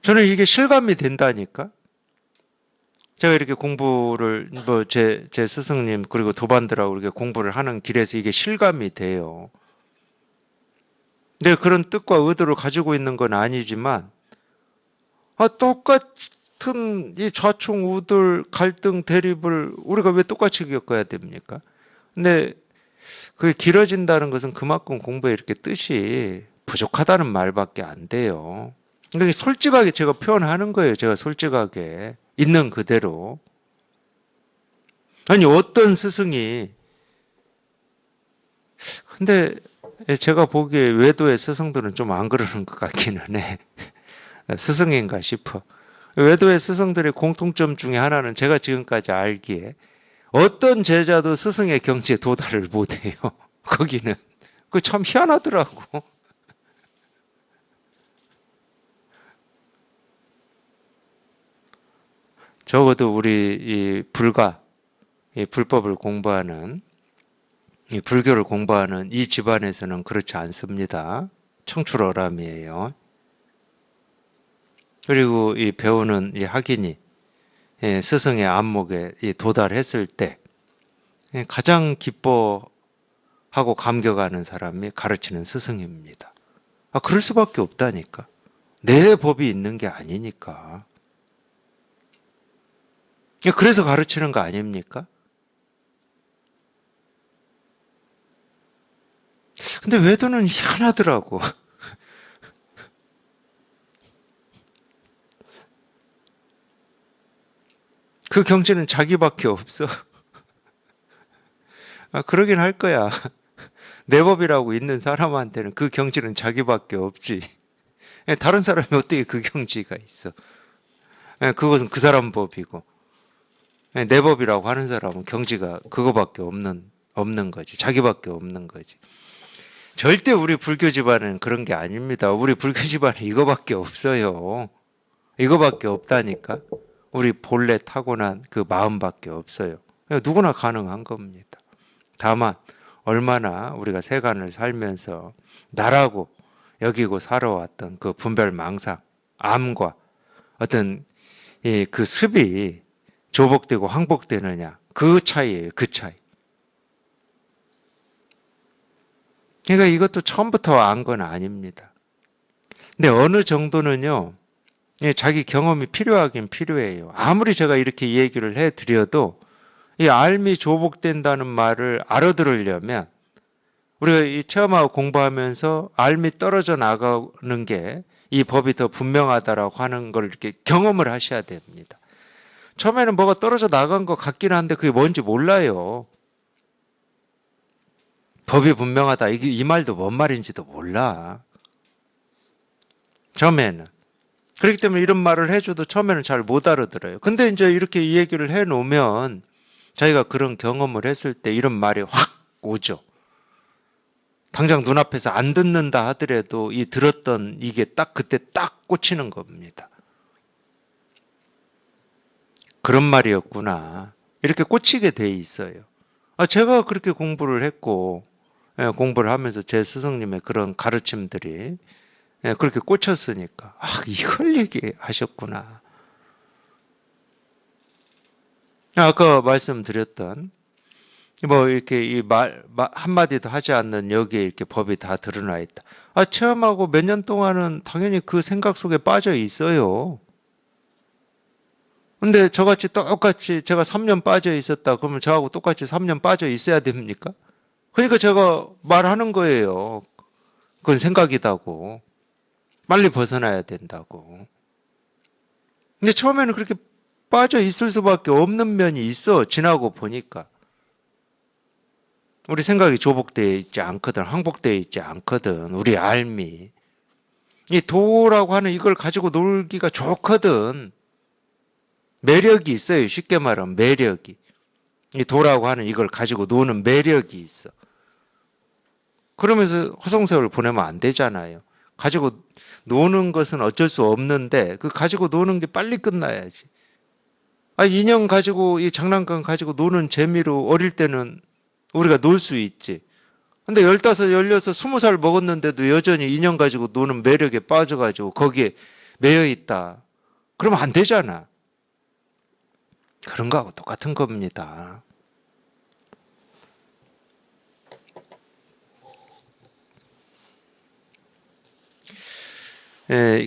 저는 이게 실감이 된다니까? 제가 이렇게 공부를, 제 스승님, 그리고 도반들하고 이렇게 공부를 하는 길에서 이게 실감이 돼요. 근데 그런 뜻과 의도를 가지고 있는 건 아니지만, 똑같은 이 좌충우돌 갈등 대립을 우리가 왜 똑같이 겪어야 됩니까? 근데 그게 길어진다는 것은 그만큼 공부에 이렇게 뜻이 부족하다는 말밖에 안 돼요. 그러니까 솔직하게 제가 표현하는 거예요. 제가 솔직하게 있는 그대로. 아니 어떤 스승이 근데 제가 보기에 외도의 스승들은 좀 안 그러는 것 같기는 해. 스승인가 싶어. 외도의 스승들의 공통점 중에 하나는 제가 지금까지 알기에 어떤 제자도 스승의 경지에 도달을 못해요. 거기는. 그 참 희한하더라고. 적어도 우리 이 불법을 공부하는 이 불교를 공부하는 이 집안에서는 그렇지 않습니다. 청출어람이에요. 그리고 이 배우는 이 학인이 스승의 안목에 도달했을 때 가장 기뻐하고 감격하는 사람이 가르치는 스승입니다. 그럴 수밖에 없다니까. 내 법이 있는 게 아니니까. 그래서 가르치는 거 아닙니까? 근데 외도는 희한하더라고. 그 경지는 자기밖에 없어. 그러긴 할 거야. 내 법이라고 있는 사람한테는 그 경지는 자기밖에 없지. 다른 사람이 어떻게 그 경지가 있어. 그것은 그 사람 법이고. 내 법이라고 하는 사람은 경지가 그거밖에 없는 거지. 자기밖에 없는 거지. 절대 우리 불교 집안은 그런 게 아닙니다. 우리 불교 집안은 이거밖에 없어요. 이거밖에 없다니까. 우리 본래 타고난 그 마음밖에 없어요. 누구나 가능한 겁니다. 다만 얼마나 우리가 세간을 살면서 나라고 여기고 살아왔던 그 분별망상, 암과 어떤 그 습이 조복되고 항복되느냐 그 차이예요. 그 차이. 그러니까 이것도 처음부터 안 건 아닙니다. 근데 어느 정도는요. 자기 경험이 필요하긴 필요해요. 아무리 제가 이렇게 얘기를 해드려도 이 알미 조복된다는 말을 알아들으려면 우리가 이 체험하고 공부하면서 알미 떨어져 나가는 게 이 법이 더 분명하다라고 하는 걸 이렇게 경험을 하셔야 됩니다. 처음에는 뭐가 떨어져 나간 것 같긴 한데 그게 뭔지 몰라요. 법이 분명하다. 이 말도 뭔 말인지도 몰라. 처음에는. 그렇기 때문에 이런 말을 해줘도 처음에는 잘 못 알아들어요. 근데 이제 이렇게 이 얘기를 해놓으면 자기가 그런 경험을 했을 때 이런 말이 확 오죠. 당장 눈앞에서 안 듣는다 하더라도 이 들었던 이게 딱 그때 딱 꽂히는 겁니다. 그런 말이었구나. 이렇게 꽂히게 돼 있어요. 제가 그렇게 공부를 했고 공부를 하면서 제 스승님의 그런 가르침들이 그렇게 꽂혔으니까 이걸 얘기하셨구나. 아까 말씀드렸던 뭐 이렇게 이 한마디도 하지 않는 여기에 이렇게 법이 다 드러나 있다. 체험하고 몇 년 동안은 당연히 그 생각 속에 빠져 있어요. 근데 저같이 똑같이 제가 3년 빠져 있었다. 그러면 저하고 똑같이 3년 빠져 있어야 됩니까? 그러니까 제가 말하는 거예요. 그건 생각이다고. 빨리 벗어나야 된다고. 근데 처음에는 그렇게 빠져 있을 수밖에 없는 면이 있어. 지나고 보니까. 우리 생각이 조복되어 있지 않거든. 항복되어 있지 않거든. 우리 알미. 이 도라고 하는 이걸 가지고 놀기가 좋거든. 매력이 있어요. 쉽게 말하면 매력이. 이 도라고 하는 이걸 가지고 노는 매력이 있어. 그러면서 허송세월을 보내면 안 되잖아요. 가지고 노는 것은 어쩔 수 없는데 그 가지고 노는 게 빨리 끝나야지. 인형 가지고 이 장난감 가지고 노는 재미로 어릴 때는 우리가 놀 수 있지. 근데 15, 16, 20살 먹었는데도 여전히 인형 가지고 노는 매력에 빠져가지고 거기에 매여 있다. 그러면 안 되잖아. 그런 거하고 똑같은 겁니다.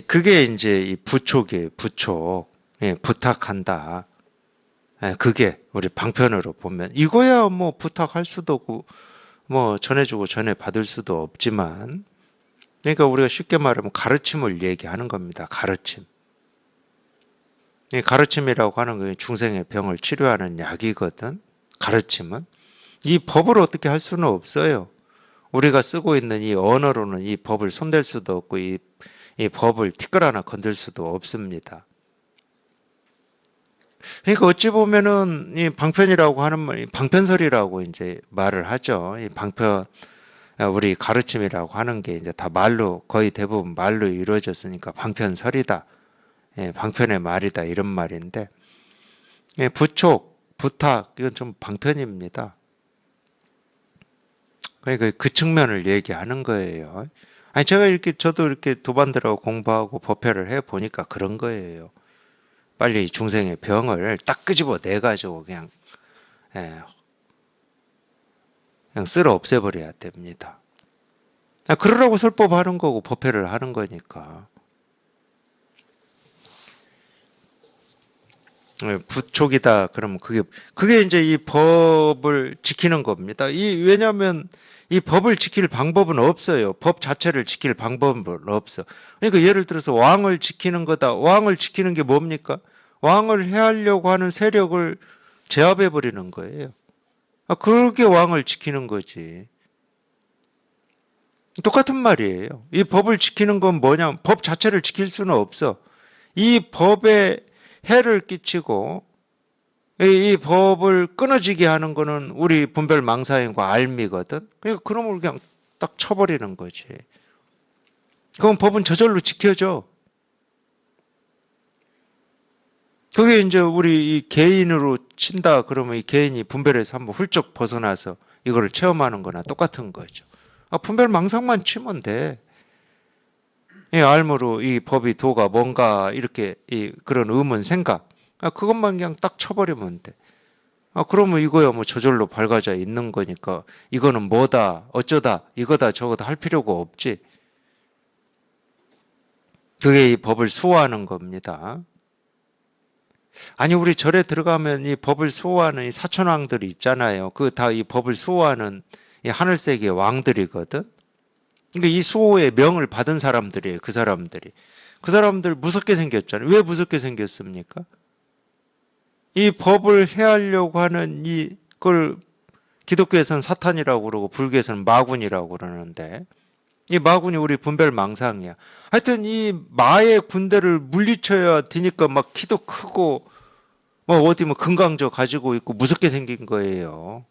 그게 이제 이 부촉이에요. 부촉. 부탁한다. 그게 우리 방편으로 보면 이거야 뭐 부탁할 수도 없고 뭐 전해주고 전해받을 수도 없지만 그러니까 우리가 쉽게 말하면 가르침을 얘기하는 겁니다. 가르침. 이 가르침이라고 하는 건 중생의 병을 치료하는 약이거든. 가르침은 이 법을 어떻게 할 수는 없어요. 우리가 쓰고 있는 이 언어로는 이 법을 손댈 수도 없고 이 법을 티끌 하나 건들 수도 없습니다. 그러니까 어찌 보면은 이 방편이라고 하는 말, 방편설이라고 이제 말을 하죠. 이 방편 우리 가르침이라고 하는 게 이제 다 말로 거의 대부분 말로 이루어졌으니까 방편설이다. 방편의 말이다 이런 말인데 부촉, 부탁 이건 좀 방편입니다. 그러니까 그 측면을 얘기하는 거예요. 제가 이렇게 저도 이렇게 도반들하고 공부하고 법회를 해 보니까 그런 거예요. 빨리 중생의 병을 딱 끄집어 내 가지고 예, 그냥 쓸어 없애버려야 됩니다. 그러라고 설법하는 거고 법회를 하는 거니까. 부촉이다. 그러면 그게 이제 이 법을 지키는 겁니다. 왜냐하면 이 법을 지킬 방법은 없어요. 법 자체를 지킬 방법은 없어. 그러니까 예를 들어서 왕을 지키는 거다. 왕을 지키는 게 뭡니까? 왕을 해하려고 하는 세력을 제압해 버리는 거예요. 그게 왕을 지키는 거지. 똑같은 말이에요. 이 법을 지키는 건 뭐냐? 법 자체를 지킬 수는 없어. 이 법에 해를 끼치고 이 법을 끊어지게 하는 거는 우리 분별 망사행과 알미거든. 그러니까 그놈을 그냥 딱 쳐버리는 거지. 그럼 법은 저절로 지켜져. 그게 이제 우리 이 개인으로 친다 그러면 이 개인이 분별에서 한번 훌쩍 벗어나서 이거를 체험하는 거나 똑같은 거죠. 분별 망상만 치면 돼. 이 알무로 이 법이 도가 뭔가 이렇게 그런 의문 생각 그것만 그냥 딱 쳐버리면 돼. 그러면 이거야 뭐 저절로 밝아져 있는 거니까 이거는 뭐다 어쩌다 이거다 저거다 할 필요가 없지. 그게 이 법을 수호하는 겁니다. 아니 우리 절에 들어가면 이 법을 수호하는 이 사천왕들이 있잖아요. 그 다 이 법을 수호하는 이 하늘세계의 왕들이거든. 그러니까 이 수호의 명을 받은 사람들이에요. 그 사람들이. 그 사람들 무섭게 생겼잖아요. 왜 무섭게 생겼습니까? 이 법을 해하려고 하는 이걸 기독교에서는 사탄이라고 그러고 불교에서는 마군이라고 그러는데 이 마군이 우리 분별 망상이야. 하여튼 이 마의 군대를 물리쳐야 되니까 막 키도 크고 뭐 어디 뭐 금강저 가지고 있고 무섭게 생긴 거예요.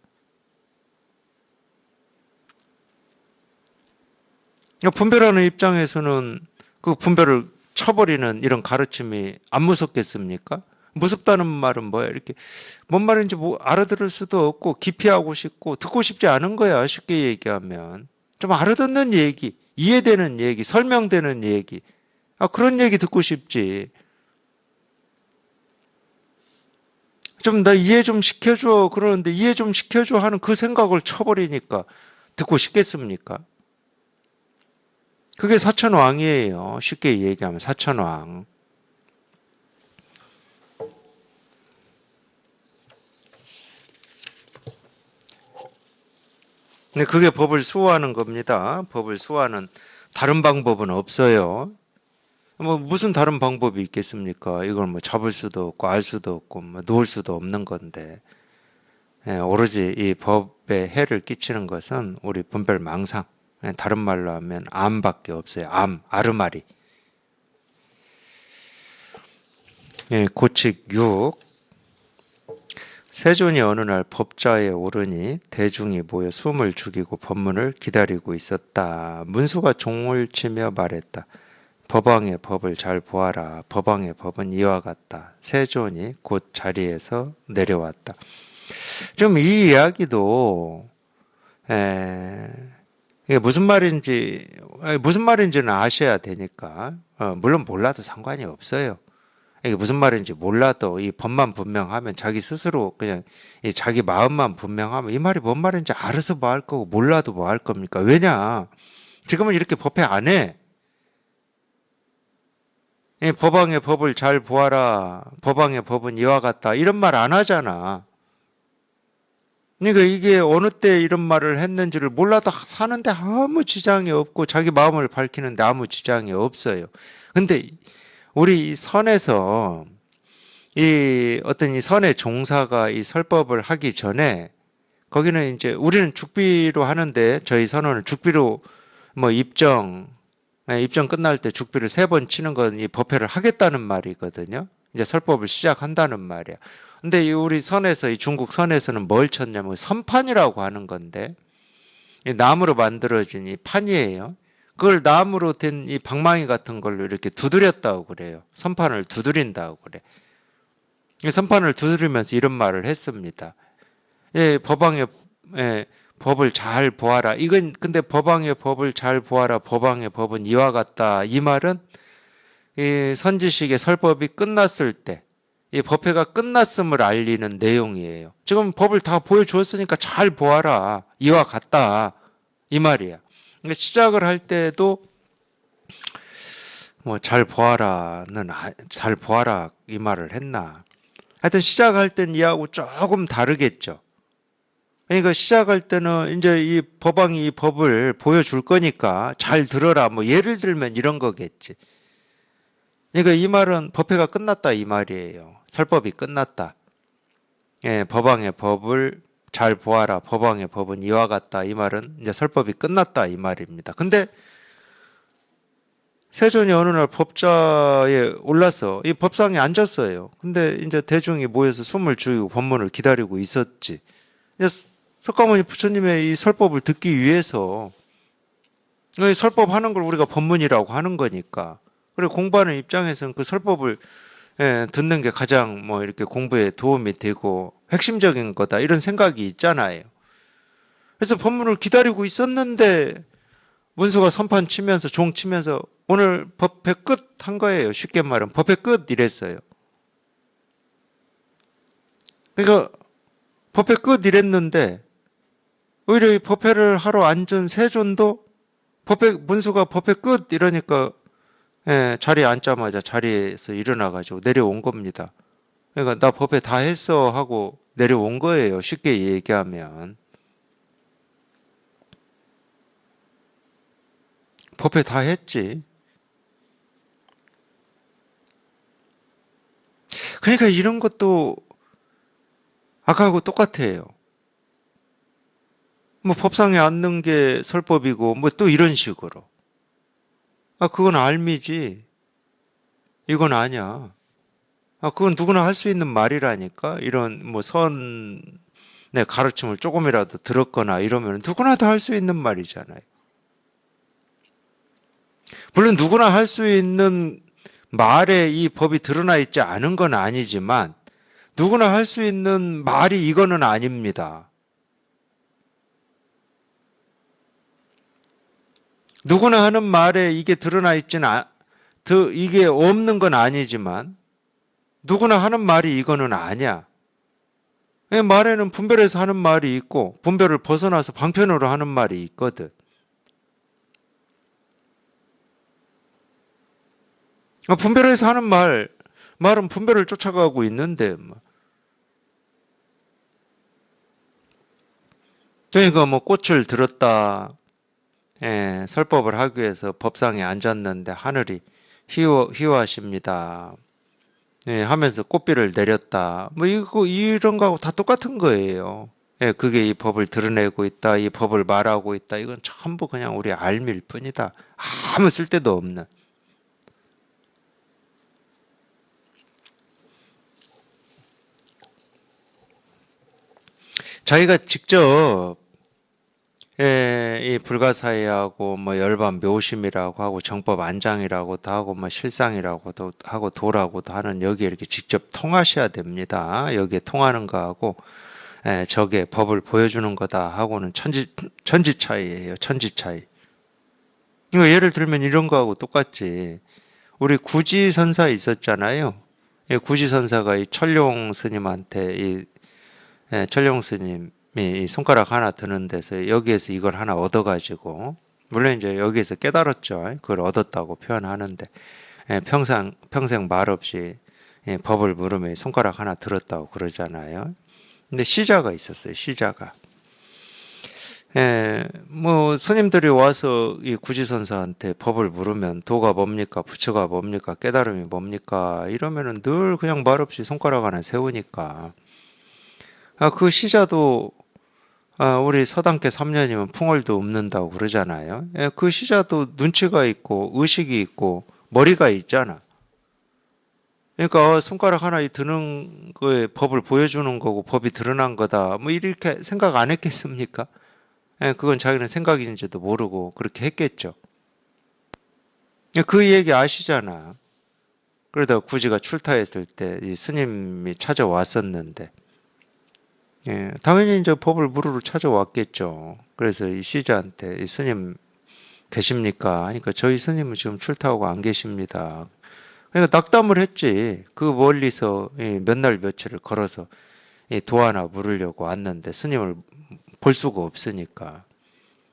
분별하는 입장에서는 그 분별을 쳐버리는 이런 가르침이 안 무섭겠습니까? 무섭다는 말은 뭐야? 이렇게 뭔 말인지 뭐 알아들을 수도 없고 기피하고 싶고 듣고 싶지 않은 거야. 쉽게 얘기하면 좀 알아듣는 얘기, 이해되는 얘기, 설명되는 얘기. 그런 얘기 듣고 싶지. 좀 나 이해 좀 시켜줘. 그러는데 이해 좀 시켜줘 하는 그 생각을 쳐버리니까 듣고 싶겠습니까? 그게 사천왕이에요. 쉽게 얘기하면 사천왕. 근데 그게 법을 수호하는 겁니다. 법을 수호하는 다른 방법은 없어요. 뭐 무슨 다른 방법이 있겠습니까? 이걸 뭐 잡을 수도 없고 알 수도 없고 뭐 놓을 수도 없는 건데 오로지 이 법에 해를 끼치는 것은 우리 분별망상, 다른 말로 하면 암밖에 없어요. 암, 아르마리. 고칙 6. 세존이 어느 날 법좌에 오르니 대중이 모여 숨을 죽이고 법문을 기다리고 있었다. 문수가 종을 치며 말했다. 법왕의 법을 잘 보아라. 법왕의 법은 이와 같다. 세존이 곧 자리에서 내려왔다. 좀 이 이야기도 이게 무슨 말인지는 아셔야 되니까 물론 몰라도 상관이 없어요. 이게 무슨 말인지 몰라도 이 법만 분명하면 자기 스스로 그냥 이 자기 마음만 분명하면 이 말이 뭔 말인지 알아서 뭐 할 거고 몰라도 뭐 할 겁니까? 왜냐? 지금은 이렇게 법회 안 해. 이 법왕의 법을 잘 보아라. 법왕의 법은 이와 같다. 이런 말 안 하잖아. 그러니까 이게 어느 때 이런 말을 했는지를 몰라도 사는데 아무 지장이 없고 자기 마음을 밝히는데 아무 지장이 없어요. 근데 우리 선에서 이 어떤 이 선의 종사가 이 설법을 하기 전에 거기는 이제 우리는 죽비로 하는데 저희 선원은 죽비로 뭐 입정 끝날 때 죽비를 3번 치는 건 이 법회를 하겠다는 말이거든요. 이제 설법을 시작한다는 말이야. 근데 이 우리 선에서 이 중국 선에서는 뭘 쳤냐면 선판이라고 하는 건데 이 나무로 만들어진 이 판이에요. 그걸 나무로 된 이 방망이 같은 걸로 이렇게 두드렸다고 그래요. 선판을 두드린다고 그래. 이 선판을 두드리면서 이런 말을 했습니다. 예, 법왕의 법을 잘 보아라. 이건 근데 법왕의 법을 잘 보아라. 법왕의 법은 이와 같다. 이 말은 이 선지식의 설법이 끝났을 때 이 법회가 끝났음을 알리는 내용이에요. 지금 법을 다 보여주었으니까 잘 보아라. 이와 같다. 이 말이야. 그러니까 시작을 할 때도 뭐 잘 보아라는 잘 보아라 이 말을 했나. 하여튼 시작할 땐 이하고 조금 다르겠죠. 그러니까 시작할 때는 이제 이 법왕이 이 법을 보여줄 거니까 잘 들어라. 뭐 예를 들면 이런 거겠지. 그러니까 이 말은 법회가 끝났다 이 말이에요. 설법이 끝났다. 예, 법왕의 법을 잘 보아라. 법왕의 법은 이와 같다. 이 말은 이제 설법이 끝났다 이 말입니다. 근데 세존이 어느 날 법좌에 올라서 이 법상에 앉았어요. 근데 이제 대중이 모여서 숨을 죽이고 법문을 기다리고 있었지. 석가모니 부처님의 이 설법을 듣기 위해서 이 설법하는 걸 우리가 법문이라고 하는 거니까. 그래 공부하는 입장에서는 그 설법을 듣는 게 가장 뭐 이렇게 공부에 도움이 되고 핵심적인 거다 이런 생각이 있잖아요. 그래서 법문을 기다리고 있었는데 문수가 선판 치면서 종 치면서 오늘 법회 끝 한 거예요. 쉽게 말하면 법회 끝 이랬어요. 그러니까 법회 끝 이랬는데 오히려 이 법회를 하러 앉은 세존도 문수가 법회 끝 이러니까 자리에 앉자마자 자리에서 일어나가지고 내려온 겁니다. 그러니까 나 법회 다 했어 하고 내려온 거예요. 쉽게 얘기하면. 법회 다 했지. 그러니까 이런 것도 아까하고 똑같아요. 뭐 법상에 앉는 게 설법이고 뭐 또 이런 식으로. 그건 알미지. 이건 아니야. 그건 누구나 할 수 있는 말이라니까. 이런 뭐 선의 가르침을 조금이라도 들었거나 이러면 누구나 다 할 수 있는 말이잖아요. 물론 누구나 할 수 있는 말에 이 법이 드러나 있지 않은 건 아니지만 누구나 할 수 있는 말이 이거는 아닙니다. 누구나 하는 말에 이게 드러나 있지는 이게 없는 건 아니지만 누구나 하는 말이 이거는 아니야. 말에는 분별해서 하는 말이 있고 분별을 벗어나서 방편으로 하는 말이 있거든. 분별해서 하는 말은 분별을 쫓아가고 있는데 뭐. 그러니까 뭐 꽃을 들었다. 설법을 하기 위해서 법상에 앉았는데 하늘이 희화하십니다. 하면서 꽃비를 내렸다. 뭐 이거 이런 거하고 다 똑같은 거예요. 그게 이 법을 드러내고 있다. 이 법을 말하고 있다. 이건 전부 그냥 우리 알미일 뿐이다. 아무 쓸데도 없는. 자기가 직접 이 불가사의하고 뭐 열반 묘심이라고 하고 정법 안장이라고도 하고 뭐 실상이라고도 하고 도라고도 하는 여기에 이렇게 직접 통하셔야 됩니다. 여기에 통하는 거하고 저게 법을 보여주는 거다 하고는 천지 차이예요. 천지 차이. 이거 예를 들면 이런 거하고 똑같지. 우리 구지선사 있었잖아요. 구지선사가 이 철룡 스님한테 철룡 스님이 이 손가락 하나 드는 데서 여기에서 이걸 하나 얻어가지고 물론 이제 여기에서 깨달았죠. 그걸 얻었다고 표현하는데 평생 말 없이 법을 물으며 손가락 하나 들었다고 그러잖아요. 근데 시자가 있었어요. 시자가. 뭐 스님들이 와서 이 구지선사한테 법을 물으면 도가 뭡니까? 부처가 뭡니까? 깨달음이 뭡니까? 이러면은 늘 그냥 말 없이 손가락 하나 세우니까 그 시자도 우리 서당계 3년이면 풍월도 없는다고 그러잖아요. 그 시자도 눈치가 있고 의식이 있고 머리가 있잖아. 그러니까 손가락 하나 드는 거에 법을 보여주는 거고 법이 드러난 거다. 뭐 이렇게 생각 안 했겠습니까? 그건 자기는 생각인지도 모르고 그렇게 했겠죠. 그 얘기 아시잖아. 그러다 구지가 출타했을 때 이 스님이 찾아왔었는데 당연히 이제 법을 물으러 찾아왔겠죠. 그래서 이 시자한테 이 스님 계십니까? 하니까 저희 스님은 지금 출타하고 안 계십니다. 그러니까 낙담을 했지. 그 멀리서 몇 날 며칠을 걸어서 도 하나 물으려고 왔는데 스님을 볼 수가 없으니까.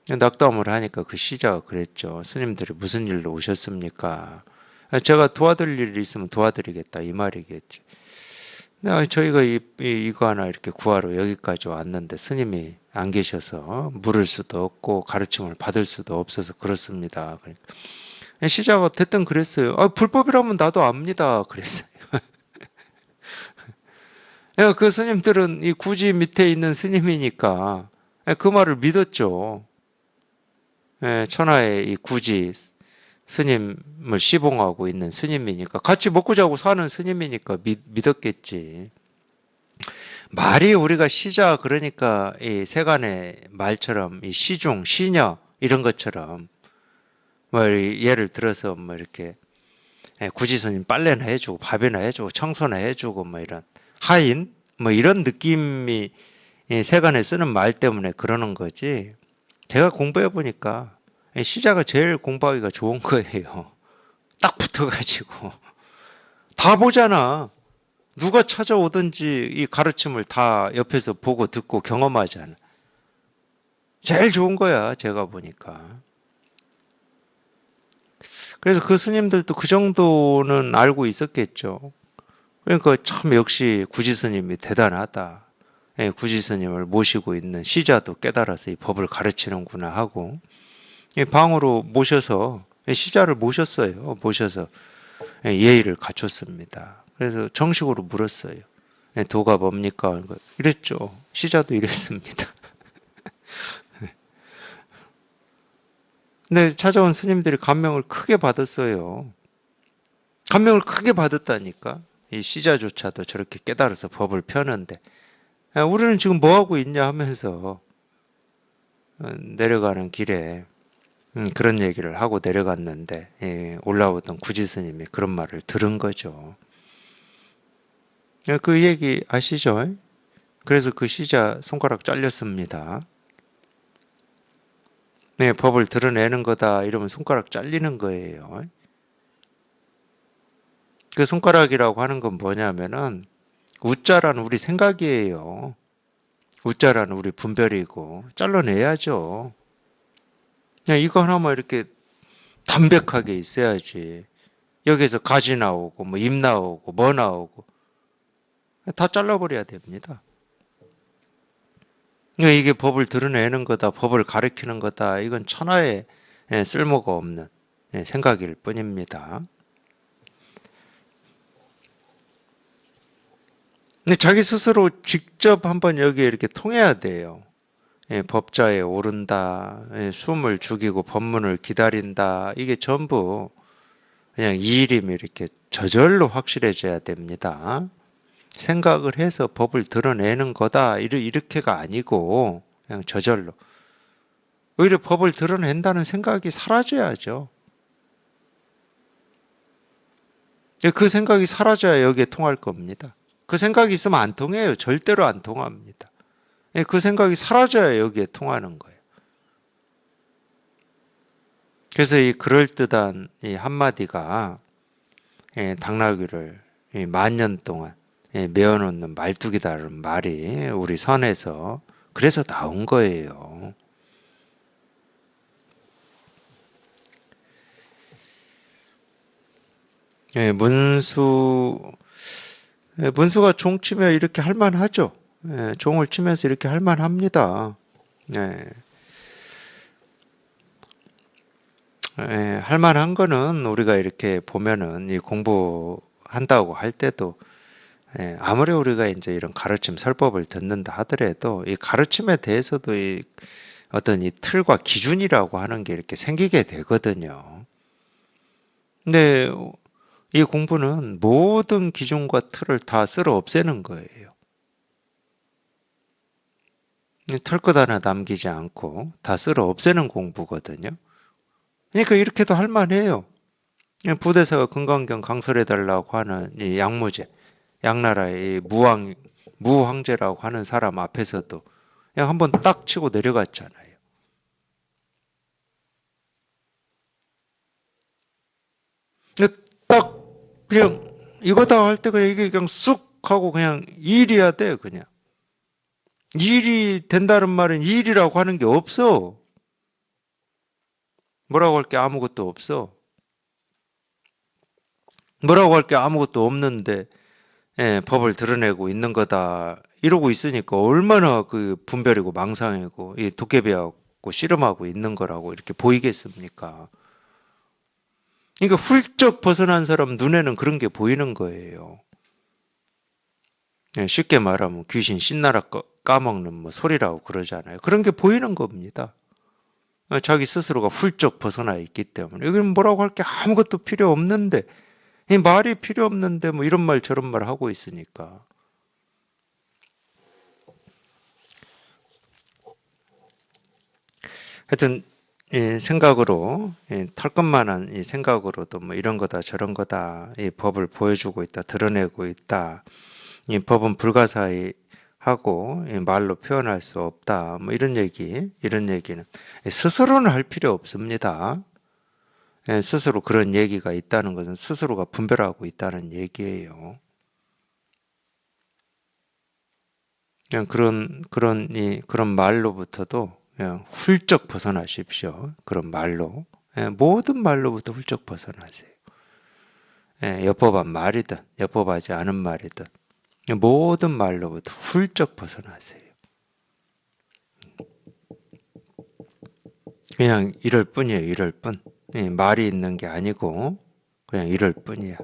낙담을 하니까 그 시자가 그랬죠. 스님들이 무슨 일로 오셨습니까? 제가 도와드릴 일이 있으면 도와드리겠다. 이 말이겠지. 저희가 이거 하나 이렇게 구하러 여기까지 왔는데 스님이 안 계셔서 물을 수도 없고 가르침을 받을 수도 없어서 그렇습니다. 그러니까 시자가 됐든 그랬어요. 불법이라면 나도 압니다. 그랬어요. 그 스님들은 이 구지 밑에 있는 스님이니까 그 말을 믿었죠. 천하의 이 구지 스님을 시봉하고 있는 스님이니까 같이 먹고 자고 사는 스님이니까 믿었겠지. 말이 우리가 시자 그러니까 이 세간의 말처럼 이 시중, 시녀 이런 것처럼 뭐 예를 들어서 뭐 이렇게 구지 스님 빨래나 해주고 밥이나 해주고 청소나 해주고 뭐 이런 하인 뭐 이런 느낌이 이 세간에 쓰는 말 때문에 그러는 거지. 제가 공부해 보니까 시자가 제일 공부하기가 좋은 거예요. 딱 붙어가지고 다 보잖아. 누가 찾아오든지 이 가르침을 다 옆에서 보고 듣고 경험하잖아. 제일 좋은 거야, 제가 보니까. 그래서 그 스님들도 그 정도는 알고 있었겠죠. 그러니까 참 역시 구지 스님이 대단하다. 구지 스님을 모시고 있는 시자도 깨달아서 이 법을 가르치는구나 하고 방으로 모셔서 시자를 모셨어요. 모셔서 예의를 갖췄습니다. 그래서 정식으로 물었어요. 도가 뭡니까? 이랬죠. 시자도 이랬습니다. 근데 찾아온 스님들이 감명을 크게 받았어요. 감명을 크게 받았다니까. 이 시자조차도 저렇게 깨달아서 법을 펴는데 우리는 지금 뭐 하고 있냐 하면서 내려가는 길에 그런 얘기를 하고 내려갔는데 올라오던 구지 스님이 그런 말을 들은 거죠. 그 얘기 아시죠? 그래서 그 시자 손가락 잘렸습니다. 법을 드러내는 거다 이러면 손가락 잘리는 거예요. 그 손가락이라고 하는 건 뭐냐면은 우자란 우리 생각이에요. 우자라는 우리 분별이고 잘라내야죠. 그냥 이거 하나만 이렇게 담백하게 있어야지. 여기서 가지 나오고 뭐 잎 나오고 뭐 나오고 다 잘라버려야 됩니다. 그러니까 이게 법을 드러내는 거다, 법을 가리키는 거다. 이건 천하의 쓸모가 없는 생각일 뿐입니다. 근데 자기 스스로 직접 한번 여기에 이렇게 통해야 돼요. 법자에 오른다, 숨을 죽이고 법문을 기다린다. 이게 전부 그냥 이일임이 이렇게 저절로 확실해져야 됩니다. 생각을 해서 법을 드러내는 거다. 이렇게가 아니고 그냥 저절로. 오히려 법을 드러낸다는 생각이 사라져야죠. 그 생각이 사라져야 여기에 통할 겁니다. 그 생각이 있으면 안 통해요. 절대로 안 통합니다. 그 생각이 사라져야 여기에 통하는 거예요. 그래서 이 그럴듯한 이 한마디가 당나귀를 만년 동안 메어놓는 말뚝이다라는 말이 우리 선에서 그래서 나온 거예요. 문수가 종 치면 이렇게 할 만하죠. 종을 치면서 이렇게 할 만합니다. 할 만한 거는 우리가 이렇게 보면은 이 공부한다고 할 때도 아무리 우리가 이제 이런 가르침 설법을 듣는다 하더라도 이 가르침에 대해서도 이 어떤 이 틀과 기준이라고 하는 게 이렇게 생기게 되거든요. 근데 이 공부는 모든 기준과 틀을 다 쓸어 없애는 거예요. 털 것 하나 남기지 않고 다 쓸어 없애는 공부거든요. 그러니까 이렇게도 할 만해요. 부대사가 금강경 강설해 달라고 하는 이 양무제, 양나라의 무황제라고 하는 사람 앞에서도 그냥 한번 딱 치고 내려갔잖아요. 딱 그냥 이거다 할 때 그냥 이게 그냥 쑥 하고 그냥 일이야 돼 그냥. 일이 된다는 말은 일이라고 하는 게 없어. 뭐라고 할 게 아무것도 없어. 뭐라고 할 게 아무것도 없는데 법을 드러내고 있는 거다 이러고 있으니까 얼마나 그 분별이고 망상이고 이 도깨비하고 씨름하고 있는 거라고 이렇게 보이겠습니까? 그러니까 훌쩍 벗어난 사람 눈에는 그런 게 보이는 거예요. 쉽게 말하면 귀신 신나라 까먹는 뭐 소리라고 그러잖아요. 그런 게 보이는 겁니다. 자기 스스로가 훌쩍 벗어나 있기 때문에 여기는 뭐라고 할 게 아무것도 필요 없는데 이 말이 필요 없는데 뭐 이런 말 저런 말 하고 있으니까 하여튼 생각으로 털 것만한 이 생각으로도 뭐 이런 거다 저런 거다 이 법을 보여주고 있다 드러내고 있다 이 법은 불가사의 하고 말로 표현할 수 없다 뭐 이런 얘기는 스스로는 할 필요 없습니다. 스스로 그런 얘기가 있다는 것은 스스로가 분별하고 있다는 얘기예요. 그냥 그런 말로부터도 그냥 훌쩍 벗어나십시오. 그런 말로 모든 말로부터 훌쩍 벗어나세요. 엽법한 말이든 엽법하지 않은 말이든 모든 말로부터 훌쩍 벗어나세요. 그냥 이럴 뿐이에요. 이럴 뿐. 말이 있는 게 아니고 그냥 이럴 뿐이야.